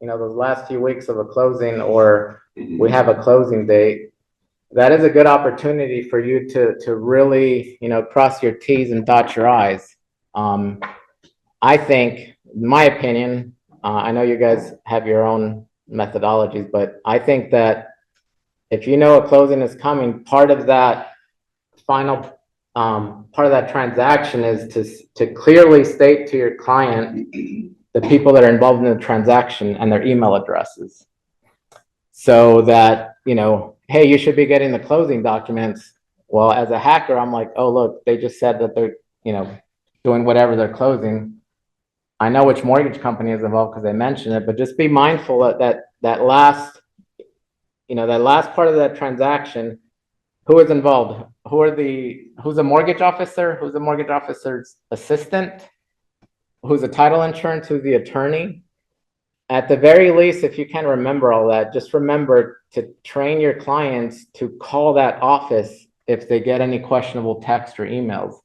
those last few weeks of a closing, or we have a closing date. That is a good opportunity for you to really, cross your T's and dot your I's. I think, in my opinion, I know you guys have your own methodologies, but I think that if you know a closing is coming, part of that final part of that transaction is to clearly state to your client the people that are involved in the transaction and their email addresses, so that hey, you should be getting the closing documents. Well, as a hacker, I'm like, oh look, they just said that they're doing whatever they're closing. I know which mortgage company is involved because they mentioned it, but just be mindful that last part of that transaction. Who is involved? Who's a mortgage officer? Who's the mortgage officer's assistant? Who's a title insurance? Who's the attorney? At the very least, if you can remember all that, just remember to train your clients to call that office if they get any questionable text or emails.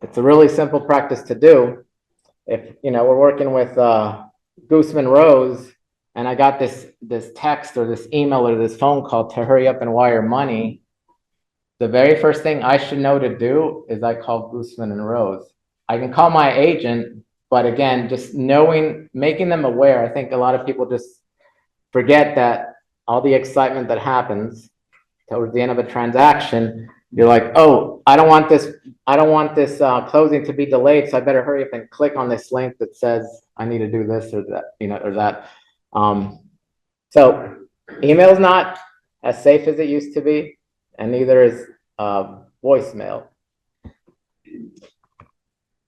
It's a really simple practice to do. If we're working with Gooseman Rose and I got this text or this email or this phone call to hurry up and wire money, the very first thing I should know to do is I call Gooseman and Rose. I can call my agent, but again, just making them aware. I think a lot of people just forget that all the excitement that happens towards the end of a transaction, you're like, oh, I don't want this closing to be delayed, so I better hurry up and click on this link that says I need to do this or that, or that. So email is not as safe as it used to be, and neither is voicemail.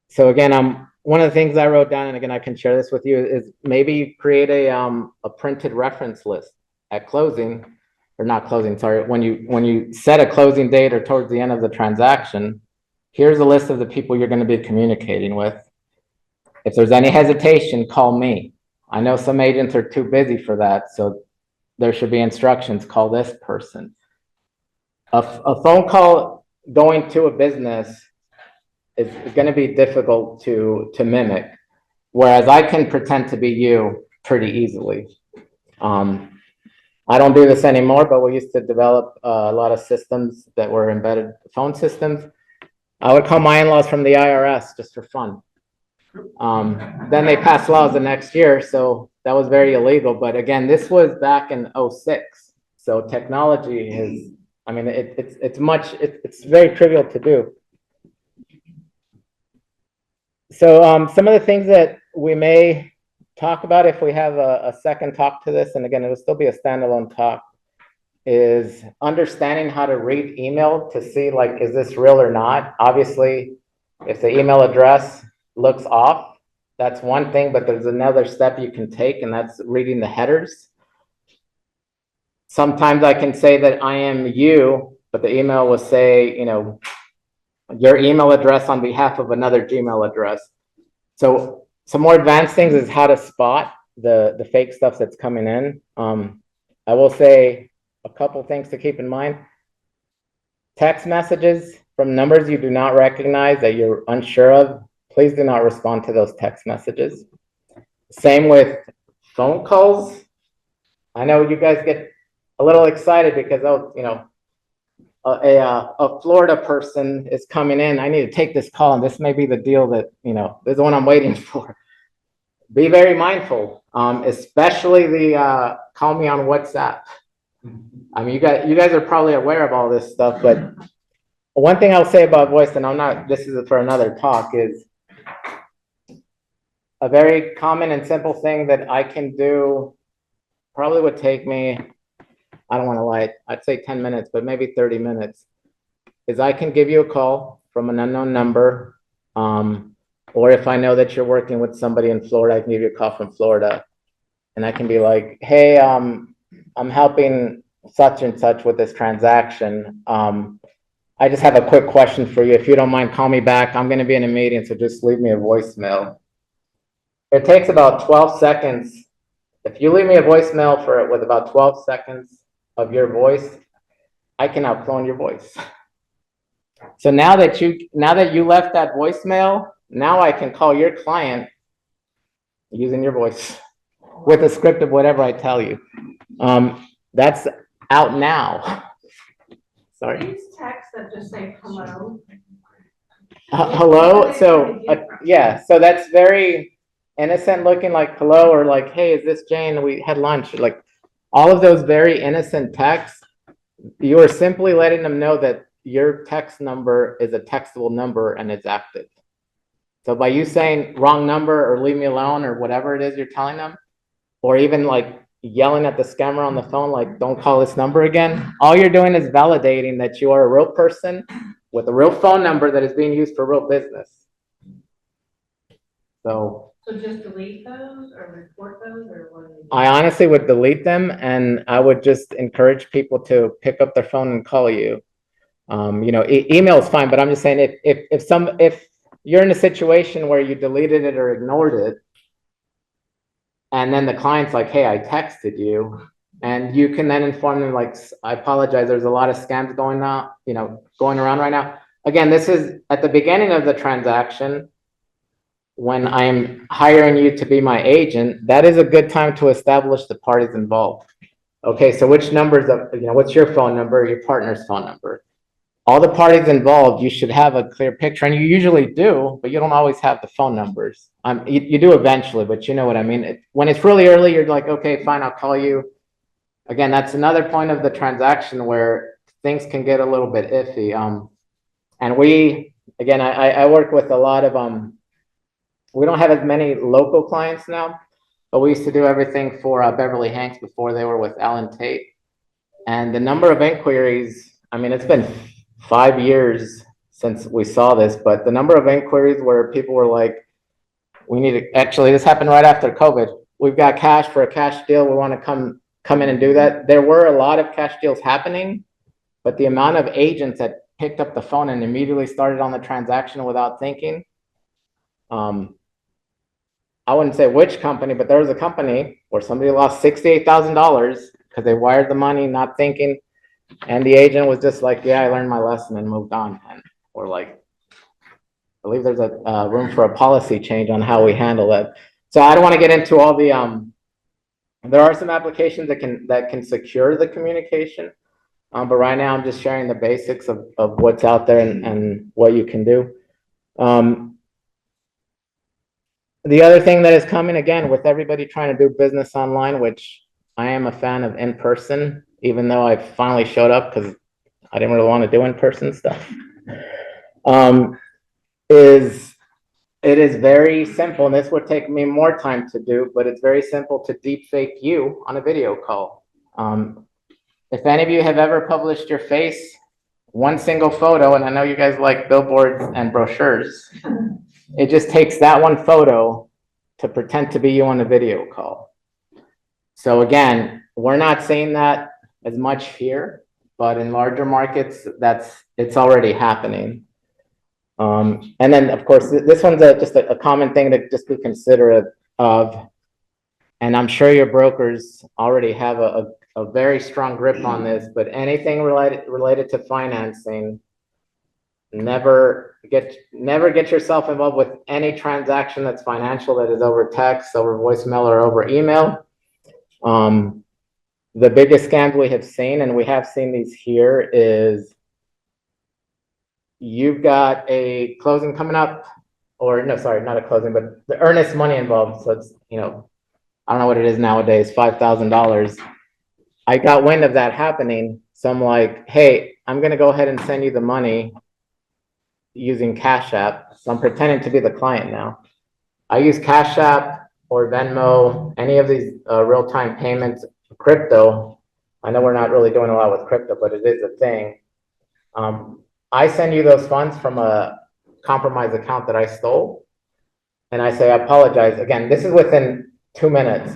So again, one of the things I wrote down, and again, I can share this with you, is maybe create a printed reference list at closing, or not closing, sorry, when you set a closing date or towards the end of the transaction. Here's a list of the people you're going to be communicating with. If there's any hesitation, call me. I know some agents are too busy for that, so there should be instructions, call this person. A phone call going to a business is going to be difficult to mimic, whereas I can pretend to be you pretty easily. I don't do this anymore, but we used to develop a lot of systems that were embedded phone systems. I would call my in-laws from the IRS just for fun. Then they passed laws the next year, so that was very illegal. But again, this was back in 2006. So technology has, I mean, it's very trivial to do. So some of the things that we may talk about if we have a second talk to this, and again, it'll still be a standalone talk, is understanding how to read email to see, like, is this real or not? Obviously, if the email address looks off, that's one thing, but there's another step you can take, and that's reading the headers. Sometimes I can say that I am you, but the email will say, your email address on behalf of another Gmail address. So some more advanced things is how to spot the fake stuff that's coming in. I will say a couple things to keep in mind. Text messages from numbers you do not recognize, that you're unsure of, please do not respond to those text messages. Same with phone calls. I know you guys get a little excited because, oh, a Florida person is coming in. I need to take this call, and this may be the deal that, this is the one I'm waiting for. Be very mindful, especially the call me on WhatsApp. I mean, you guys are probably aware of all this stuff, but one thing I'll say about voice, and this is for another talk, is a very common and simple thing that I can do probably would take me, I don't want to lie, I'd say 10 minutes, but maybe 30 minutes, is I can give you a call from an unknown number. Or if I know that you're working with somebody in Florida, I can give you a call from Florida. And I can be like, hey, I'm helping such and such with this transaction. I just have a quick question for you. If you don't mind, call me back. I'm going to be in a meeting, so just leave me a voicemail. It takes about 12 seconds. If you leave me a voicemail with about 12 seconds of your voice, I can now clone your voice. So now that you left that voicemail, now I can call your client using your voice with a script of whatever I tell you. That's out now. Sorry. These texts that just say hello. Hello. So yeah, so that's very innocent looking, like hello, or like, hey, is this Jane? We had lunch. Like all of those very innocent texts, you are simply letting them know that your text number is a textable number and it's active. So by you saying wrong number or leave me alone or whatever it is you're telling them, or even like yelling at the scammer on the phone, like don't call this number again, all you're doing is validating that you are a real person with a real phone number that is being used for real business. So just delete those or report those or what? I honestly would delete them, and I would just encourage people to pick up their phone and call you. Email is fine, but I'm just saying if you're in a situation where you deleted it or ignored it, and then the client's like, hey, I texted you, and you can then inform them like, I apologize, there's a lot of scams going around right now. Again, this is at the beginning of the transaction. When I'm hiring you to be my agent, that is a good time to establish the parties involved. Okay, so which numbers what's your phone number, your partner's phone number? All the parties involved, you should have a clear picture, and you usually do, but you don't always have the phone numbers. You do eventually, but you know what I mean. When it's really early, you're like, okay, fine, I'll call you. Again, that's another point of the transaction where things can get a little bit iffy. And I work with a lot of, we don't have as many local clients now, but we used to do everything for Beverly Hanks before they were with Allen Tate. And the number of inquiries, it's been 5 years since we saw this, but the number of inquiries where people were like, this happened right after COVID. We've got cash for a cash deal. We want to come in and do that. There were a lot of cash deals happening, but the amount of agents that picked up the phone and immediately started on the transaction without thinking, I wouldn't say which company, but there was a company where somebody lost $68,000 because they wired the money not thinking. And the agent was just like, yeah, I learned my lesson and moved on. Or like, I believe there's a room for a policy change on how we handle that. So I don't want to get into all the, there are some applications that can secure the communication. But right now I'm just sharing the basics of what's out there and what you can do. The other thing that is coming, again, with everybody trying to do business online, which I am a fan of in person, even though I finally showed up because I didn't really want to do in-person stuff, it is very simple, and this would take me more time to do, but it's very simple to deep fake you on a video call. If any of you have ever published your face, one single photo, and I know you guys like billboards and brochures, it just takes that one photo to pretend to be you on a video call. So again, we're not seeing that as much here, but in larger markets, it's already happening. And then of course, this one's just a common thing to just be considerate of. And I'm sure your brokers already have a very strong grip on this, but anything related to financing, never get yourself involved with any transaction that's financial that is over text, over voicemail, or over email. the biggest scams we have seen, and we have seen these here, is you've got a closing coming up, or no, sorry, not a closing, but the earnest money involved. So it's, you know, I don't know what it is nowadays, $5,000. I got wind of that happening. So I'm like, hey, I'm gonna go ahead and send you the money using Cash App. So I'm pretending to be the client now. I use Cash App or Venmo, any of these real-time payments, crypto. I know we're not really doing a lot with crypto, but it is a thing. I send you those funds from a compromised account that I stole. And I say, I apologize. Again, this is within 2 minutes.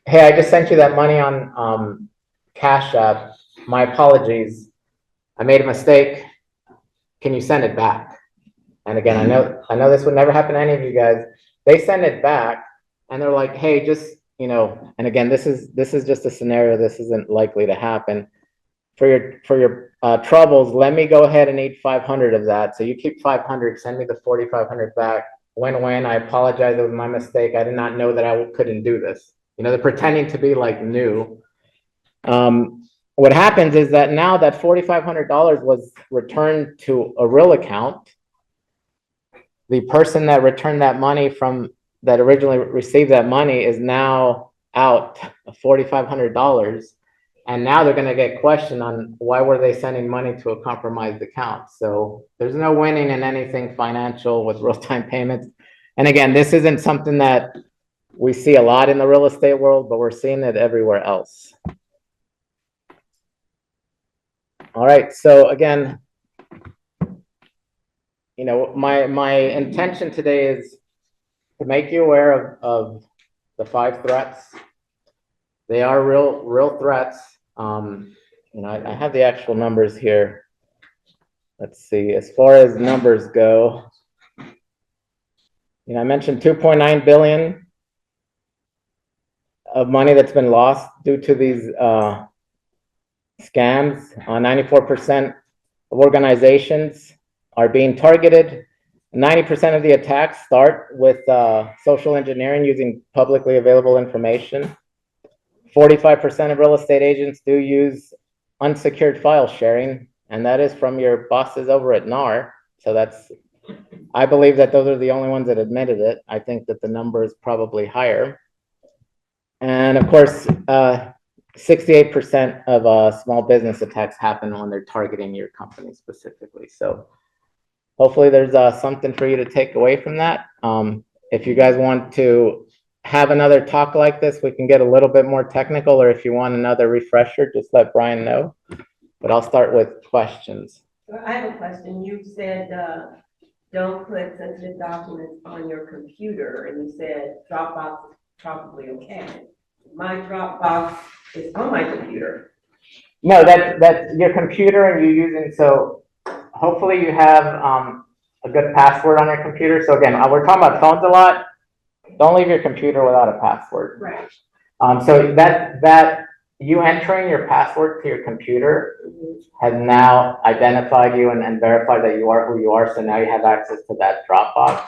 Hey, I just sent you that money on Cash App. My apologies. I made a mistake. Can you send it back? And again, I know this would never happen to any of you guys. They send it back and they're like, hey, just, you know, and again, this is just a scenario. This isn't likely to happen. For your troubles, let me go ahead and eat 500 of that. So you keep 500, send me the 4,500 back. When I apologize, it was my mistake. I did not know that I couldn't do this. You know, they're pretending to be like new. What happens is that now that $4,500 was returned to a real account, the person that returned that money from that originally received that money is now out $4,500. And now they're going to get questioned on why were they sending money to a compromised account. So there's no winning in anything financial with real-time payments. And again, this isn't something that we see a lot in the real estate world, but we're seeing it everywhere else. All right, so again, you know, my intention today is to make you aware of the 5 threats. They are real threats. You know, I have the actual numbers here. Let's see, as far as numbers go, you know, I mentioned 2.9 billion of money that's been lost due to these scams. 94% of organizations are being targeted. 90% of the attacks start with social engineering using publicly available information. 45% of real estate agents do use unsecured file sharing, and that is from your bosses over at NAR. So that's, I believe that those are the only ones that admitted it. I think that the number is probably higher. And of course, 68% of small business attacks happen when they're targeting your company specifically. So hopefully there's something for you to take away from that. If you guys want to have another talk like this, we can get a little bit more technical, or if you want another refresher, just let Brian know. But I'll start with questions. I have a question. You said, don't put sensitive documents on your computer, and you said Dropbox is probably okay. My Dropbox is on my computer. No, that's your computer and you're using, so hopefully you have a good password on your computer. So again, we're talking about phones a lot. Don't leave your computer without a password. Right. So that you entering your password to your computer has now identified you and verified that you are who you are. So now you have access to that Dropbox.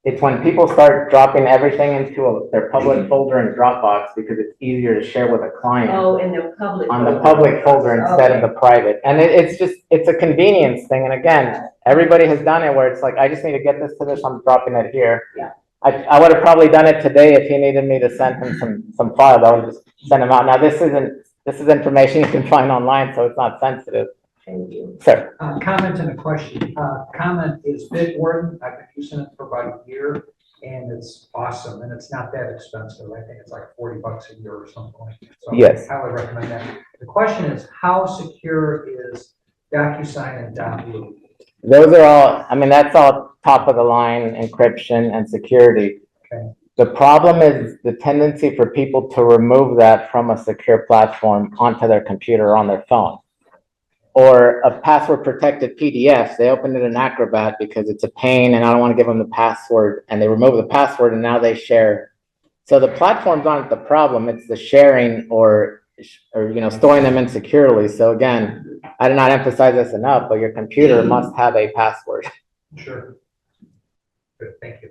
It's when people start dropping everything into their public folder in Dropbox because it's easier to share with a client. Oh, in the public. On the public folder instead of the private. And it's a convenience thing. And again, everybody has done it where it's like, I just need to get this to this, I'm dropping it here. Yeah. I would have probably done it today if he needed me to send him some files. I would just send them out. Now this is information you can find online, so it's not sensitive. Thank you. Sir. Comment and a question. Comment is Bitwarden. I've been using it for about a year and it's awesome. And it's not that expensive. I think it's like $40 a year or something like that. So Yes. I would recommend that. The question is, how secure is DocuSign and Dotloop? Those are all, I mean, that's all top of the line encryption and security. Okay. The problem is the tendency for people to remove that from a secure platform onto their computer or on their phone. Or a password protected PDF, they open it in Acrobat because it's a pain and I don't want to give them the password, and they remove the password and now they share. So the platforms aren't the problem, it's the sharing or you know, storing them insecurely. So again, I did not emphasize this enough, but your computer must have a password. Sure. Good, thank you.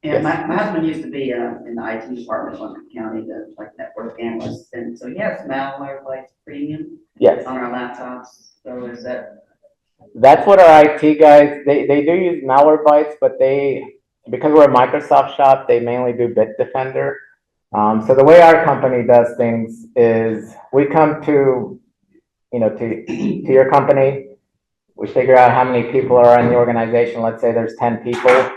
And my husband used to be in the IT department in Lincoln County, the like network analyst, and so he has Malwarebytes Premium Yes. on our laptops. So is that, That's what our IT guys, they do use Malwarebytes, but because we're a Microsoft shop, they mainly do Bitdefender. So the way our company does things is we come to your company, we figure out how many people are in the organization. Let's say there's 10 people.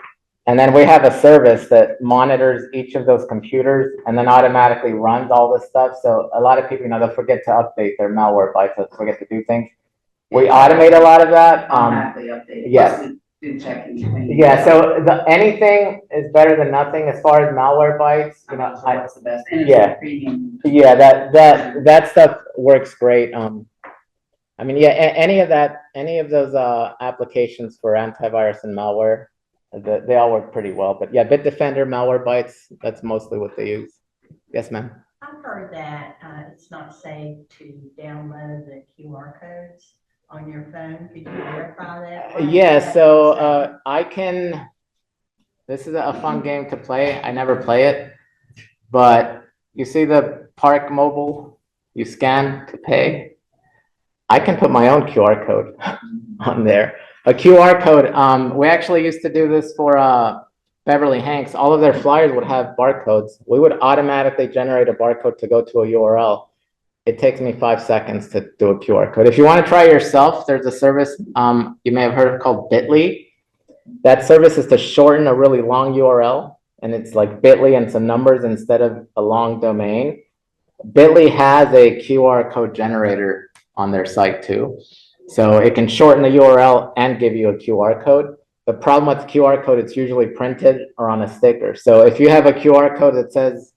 And then we have a service that monitors each of those computers and then automatically runs all this stuff. So a lot of people, they'll forget to update their Malwarebytes, they'll forget to do things. We automate a lot of that. automatically updated? yes. Plus do checking between- Yeah, so anything is better than nothing as far as Malwarebytes, So what's the best? And it's yeah. premium. Yeah, that stuff works great. Any of those applications for antivirus and malware, they all work pretty well. But yeah, Bitdefender, Malwarebytes, that's mostly what they use. Yes, ma'am. I've heard that it's not safe to download the QR codes on your phone. Could you verify that? Yeah, so this is a fun game to play. I never play it, but you see the Park Mobile, you scan to pay. I can put my own QR code on there. A QR code, we actually used to do this for Beverly Hanks. All of their flyers would have barcodes. We would automatically generate a barcode to go to a URL. It takes me 5 seconds to do a QR code. If you want to try it yourself, there's a service you may have heard of called Bitly. That service is to shorten a really long URL, and it's like Bitly and some numbers instead of a long domain. Bitly has a QR code generator on their site too. So it can shorten the URL and give you a QR code. The problem with the QR code, it's usually printed or on a sticker. So if you have a QR code that says,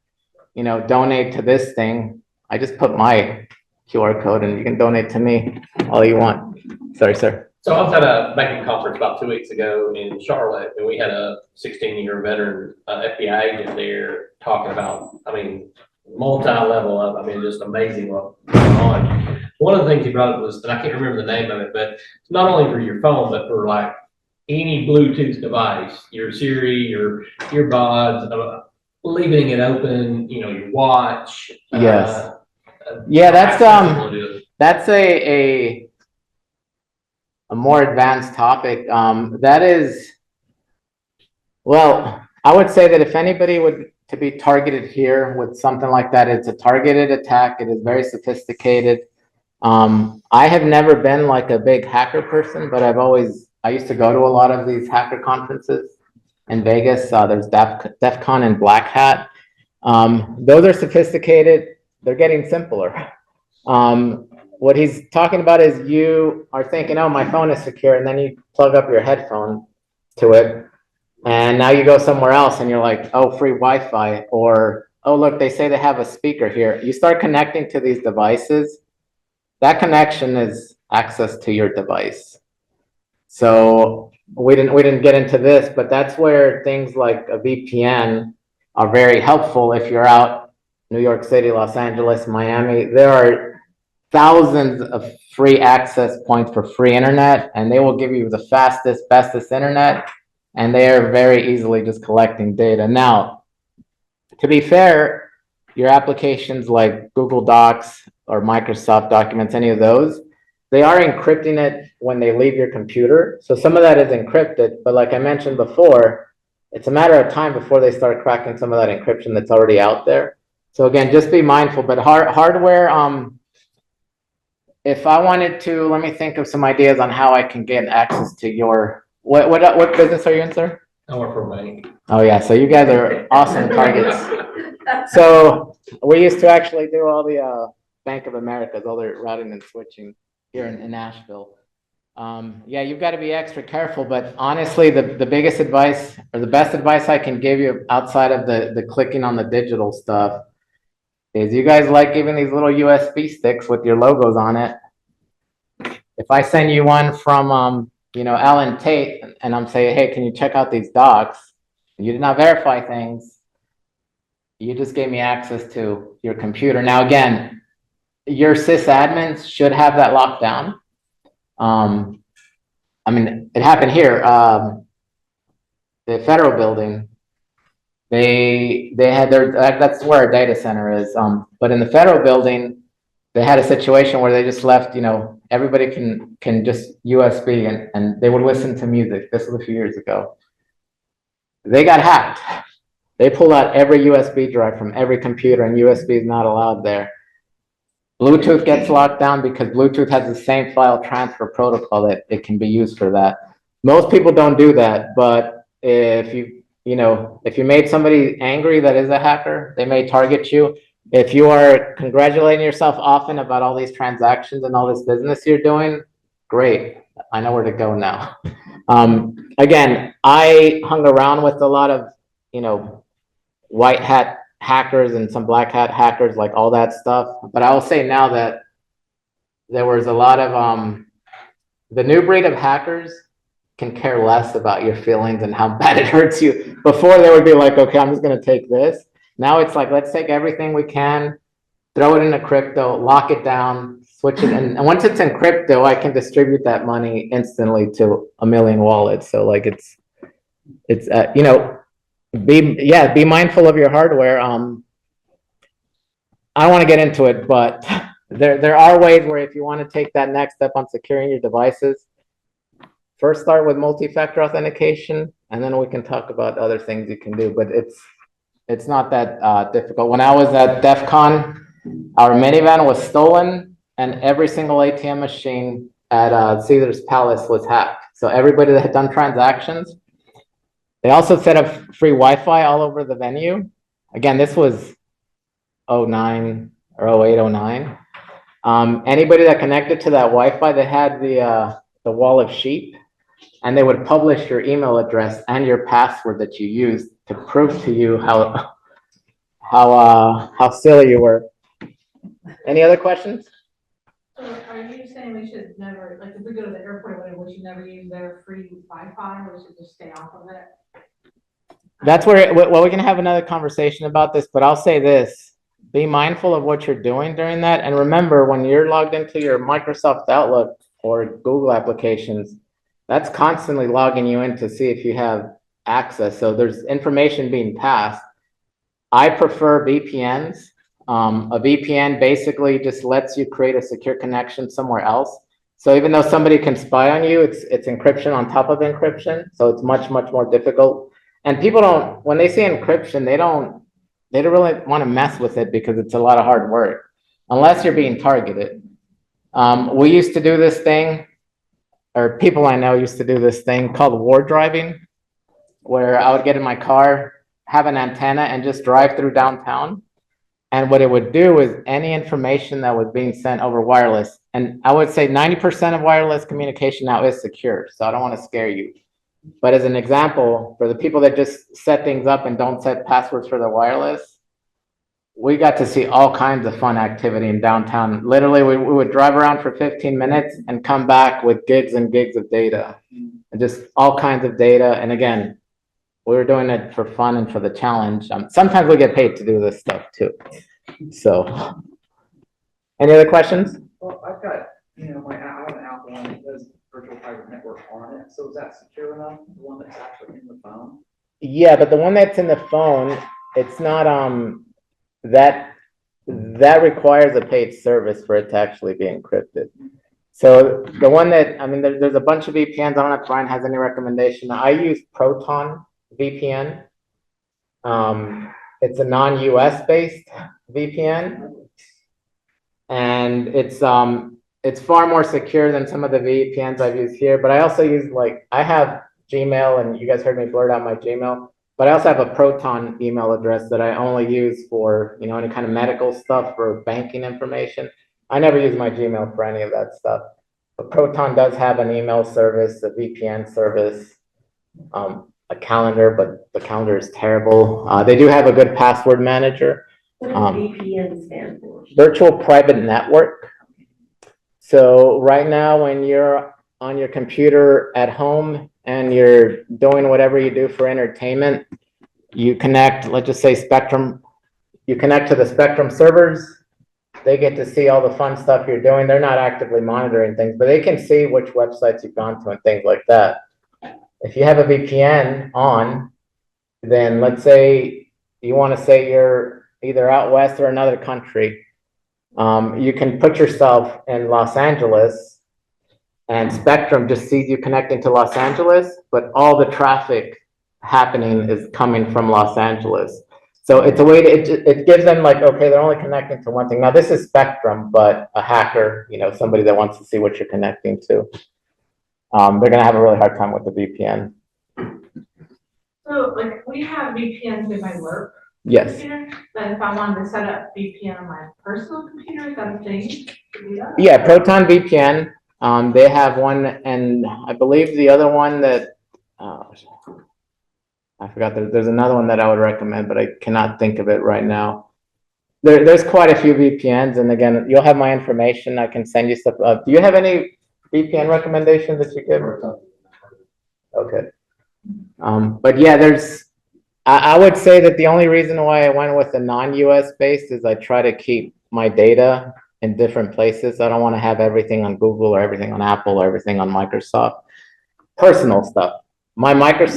donate to this thing, I just put my QR code and you can donate to me all you want. Sorry, sir. So I was at a banking conference about 2 weeks ago in Charlotte, and we had a 16-year veteran FBI agent there talking about, multi-level of, just amazing what's going on. One of the things he brought up was, and I can't remember the name of it, but it's not only for your phone, but for like any Bluetooth device, your Siri, your earbuds, leaving it open, your watch. Yes. Yeah, that's a more advanced topic. That is, well, I would say that if anybody would to be targeted here with something like that, it's a targeted attack. It is very sophisticated. I have never been like a big hacker person, but I used to go to a lot of these hacker conferences in Vegas. There's DEF CON and Black Hat. Those are sophisticated. They're getting simpler. What he's talking about is you are thinking, oh, my phone is secure, and then you plug up your headphone to it, and now you go somewhere else and you're like, oh, free Wi-Fi, or, oh, look, they say they have a speaker here. You start connecting to these devices. That connection is access to your device. So we didn't get into this, but that's where things like a VPN are very helpful if you're out New York City, Los Angeles, Miami. There are thousands of free access points for free internet, and they will give you the fastest, bestest internet, and they are very easily just collecting data. Now, to be fair, your applications like Google Docs or Microsoft Documents, any of those, they are encrypting it when they leave your computer. So some of that is encrypted, but like I mentioned before, it's a matter of time before they start cracking some of that encryption that's already out there. So again, just be mindful, but hardware, if I wanted to, let me think of some ideas on how I can get access to your, what business are you in, sir? I work for a bank. Oh yeah, so you guys are awesome targets. So we used to actually do all the Bank of America's, all their routing and switching here in Nashville. Yeah, you've got to be extra careful, but honestly, the biggest advice or the best advice I can give you outside of the clicking on the digital stuff is you guys like giving these little USB sticks with your logos on it. If I send you one from, Alan Tate, and I'm saying, hey, can you check out these docs? You did not verify things. You just gave me access to your computer. Now, again, your sysadmins should have that locked down. It happened here. The federal building, They had that's where our data center is. But in the federal building, they had a situation where they just left, everybody can just USB and they would listen to music. This was a few years ago. They got hacked. They pulled out every USB drive from every computer, and USB is not allowed there. Bluetooth gets locked down because Bluetooth has the same file transfer protocol that it can be used for that. Most people don't do that, but if you made somebody angry that is a hacker, they may target you. If you are congratulating yourself often about all these transactions and all this business you're doing, great. I know where to go now. Again, I hung around with a lot of, white hat hackers and some black hat hackers, like all that stuff. But I will say now that there was a lot of, the new breed of hackers can care less about your feelings and how bad it hurts you. Before they would be like, okay, I'm just gonna take this. Now it's like, let's take everything we can, throw it into crypto, lock it down, switch it. And once it's in crypto, I can distribute that money instantly to a million wallets. So like be mindful of your hardware. I don't want to get into it, but there are ways where if you want to take that next step on securing your devices, first start with multi-factor authentication, and then we can talk about other things you can do. But it's not that difficult. When I was at DEF CON, our minivan was stolen, and every single ATM machine at Caesar's Palace was hacked. So everybody that had done transactions, they also set up free Wi-Fi all over the venue. Again, this was 09 or 08, 09. Anybody that connected to that Wi-Fi, they had the wall of sheep, and they would publish your email address and your password that you used to prove to you how silly you were. Any other questions? So are you saying we should never, like, if we go to the airport, we should never use their free Wi-Fi, or we should just stay off of it? That's where, well, we can have another conversation about this, but I'll say this. Be mindful of what you're doing during that. And remember, when you're logged into your Microsoft Outlook or Google applications, that's constantly logging you in to see if you have access. So there's information being passed. I prefer VPNs. A VPN basically just lets you create a secure connection somewhere else. So even though somebody can spy on you, it's encryption on top of encryption. So it's much, much more difficult. And people don't, when they say encryption, they don't really want to mess with it because it's a lot of hard work, unless you're being targeted. We used to do this thing, or people I know used to do this thing called war driving, where I would get in my car, have an antenna, and just drive through downtown. And what it would do is any information that was being sent over wireless, and I would say 90% of wireless communication now is secure, so I don't want to scare you. But as an example, for the people that just set things up and don't set passwords for their wireless, we got to see all kinds of fun activity in downtown. Literally, we would drive around for 15 minutes and come back with gigs and gigs of data, and just all kinds of data. And again, we were doing it for fun and for the challenge. Sometimes we get paid to do this stuff too. So, any other questions? Well, I've got, I have an Apple one that does virtual private network on it. So is that secure enough? The one that's actually in the phone? Yeah, but the one that's in the phone, it's not, that requires a paid service for it to actually be encrypted. So the one that, there's a bunch of VPNs. I don't know if Brian has any recommendation. I use Proton VPN. It's a non-US based VPN, and it's far more secure than some of the VPNs I've used here. But I also use, I have Gmail, and you guys heard me blurt out my Gmail, but I also have a Proton email address that I only use for, any kind of medical stuff or banking information. I never use my Gmail for any of that stuff. But Proton does have an email service, a VPN service, a calendar, but the calendar is terrible. They do have a good password manager. What does VPN stand for? Virtual private network. So right now, when you're on your computer at home and you're doing whatever you do for entertainment, you connect, let's just say Spectrum, you connect to the Spectrum servers. They get to see all the fun stuff you're doing. They're not actively monitoring things, but they can see which websites you've gone to and things like that. If you have a VPN on, then let's say you want to say you're either out west or another country. You can put yourself in Los Angeles and Spectrum just sees you connecting to Los Angeles, but all the traffic happening is coming from Los Angeles. So it's a way to, it gives them like, okay, they're only connecting to one thing. Now this is Spectrum, but a hacker, somebody that wants to see what you're connecting to. They're gonna have a really hard time with the VPN. So like, we have VPNs in my work Yes. computer, but if I wanted to set up VPN on my personal computer, is that a thing? To do that? Yeah, Proton VPN. They have one, and I believe the other one that, I forgot, there's another one that I would recommend, but I cannot think of it right now. There's quite a few VPNs, and again, you'll have my information. I can send you stuff. Do you have any VPN recommendations that you give? Okay. But yeah, I would say that the only reason why I went with the non-US based is I try to keep my data in different places. I don't want to have everything on Google or everything on Apple or everything on Microsoft. Personal stuff. My work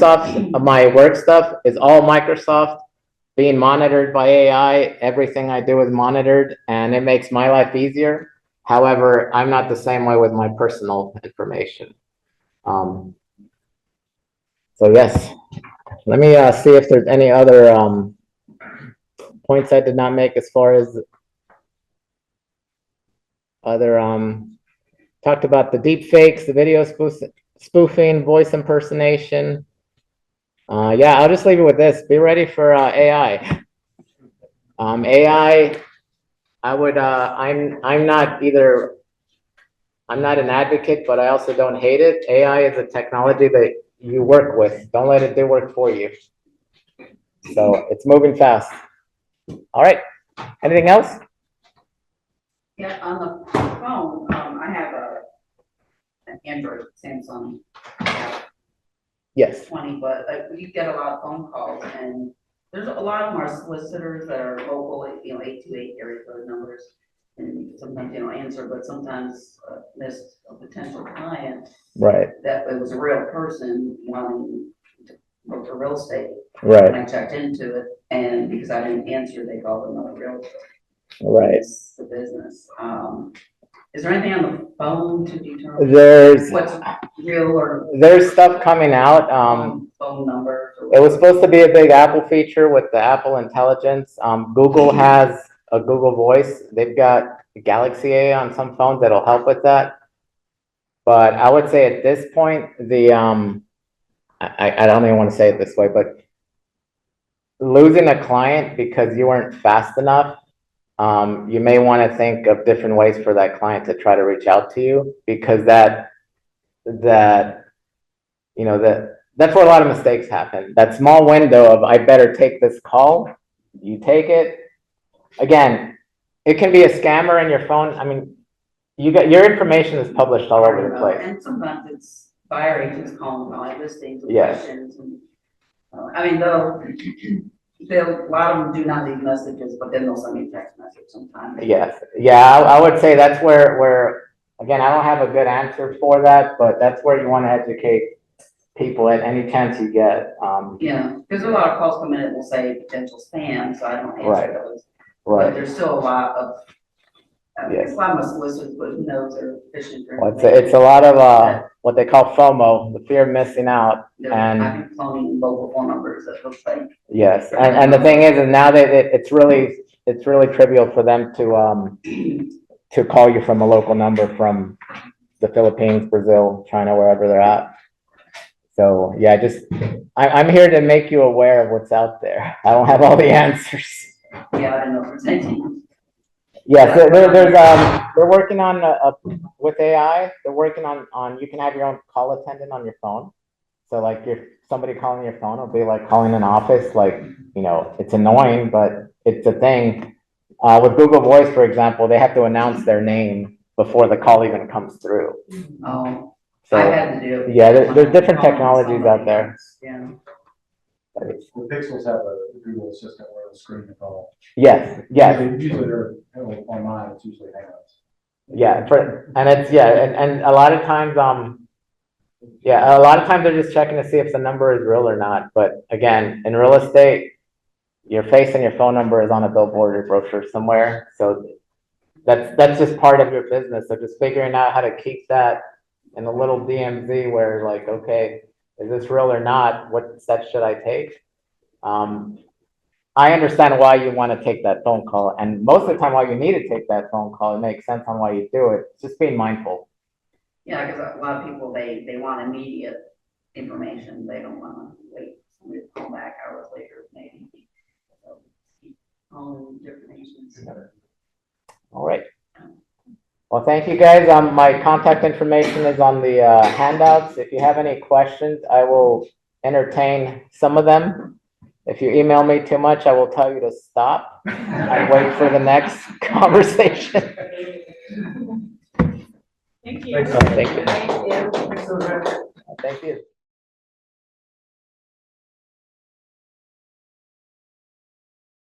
stuff is all Microsoft, being monitored by AI. Everything I do is monitored, and it makes my life easier. However, I'm not the same way with my personal information. So yes, let me see if there's any other points I did not make as far as other talked about the deep fakes, the video spoofing, voice impersonation. Yeah, I'll just leave it with this. Be ready for AI. AI, I'm not an advocate, but I also don't hate it. AI is a technology that you work with. Don't let it do work for you. So it's moving fast. All right. Anything else? Yeah, on the phone, I have an Android Samsung Yes. 20, but you get a lot of phone calls, and there's a lot of them are solicitors that are local, 828 area code numbers, and sometimes you don't answer, but sometimes missed a potential client. Right. That it was a real person wanting to look for real estate. Right. And I checked into it, and because I didn't answer, they called another realtor. Right. It's the business. Is there anything on the phone to determine There's what's real or stuff coming out. phone numbers? It was supposed to be a big Apple feature with the Apple Intelligence. Google has a Google Voice. They've got Galaxy A on some phones that'll help with that. But I would say at this point, I don't even want to say it this way, but losing a client because you weren't fast enough, you may want to think of different ways for that client to try to reach out to you, because that's where a lot of mistakes happen. That small window of I better take this call, you take it. Again, it can be a scammer in your phone. I mean, your information is published all over the place. And sometimes it's buyer agents calling my listings and Yes. questions. And, I mean, a lot of them do not leave messages, but then they'll send me a text message sometimes. Yes, yeah, I would say that's where, again, I don't have a good answer for that, but that's where you want to educate people at any chance you get. Yeah, because a lot of calls come in and will say potential spam, so I don't Right. answer those. Right. But there's still a lot of, Yes. it's a lot of solicitors, but who knows, they're fishing for. Well, it's a lot of what they call FOMO, the fear of missing out. They're And having cloning local phone numbers, it looks like. yes, and the thing is now that it's really trivial for them to call you from a local number from the Philippines, Brazil, China, wherever they're at. So yeah, I'm here to make you aware of what's out there. I don't have all the answers. Yeah, I don't know if it's anything. Yes, they're working on with AI. They're working on you can have your own call attendant on your phone. So like if somebody calling your phone will be like calling an office, like, it's annoying, but it's a thing. With Google Voice, for example, they have to announce their name before the call even comes through. Oh, So I had to do it. yeah, there's different technologies out there. Yeah. The Pixels have a Google Assistant where it'll screen the call. Yes, yes. Usually they're online, it's usually Hangouts. Yeah, and it's, and a lot of times, Yeah, a lot of times they're just checking to see if the number is real or not, but again, in real estate, your face and your phone number is on a billboard or brochure somewhere, so that's just part of your business, so just figuring out how to keep that in a little DMZ where like, okay, is this real or not? What steps should I take? I understand why you want to take that phone call, and most of the time why you need to take that phone call, it makes sense on why you do it, just being mindful. Yeah, because a lot of people, they want immediate information, they don't wanna wait, somebody to call back hours later, maybe. So, keep calling different agents. All right. Well, thank you, guys. My contact information is on the handouts. If you have any questions, I will entertain some of them. If you email me too much, I will tell you to stop and wait for the next conversation. Thank you. Thanks, Thank you. Thank you. Thank you.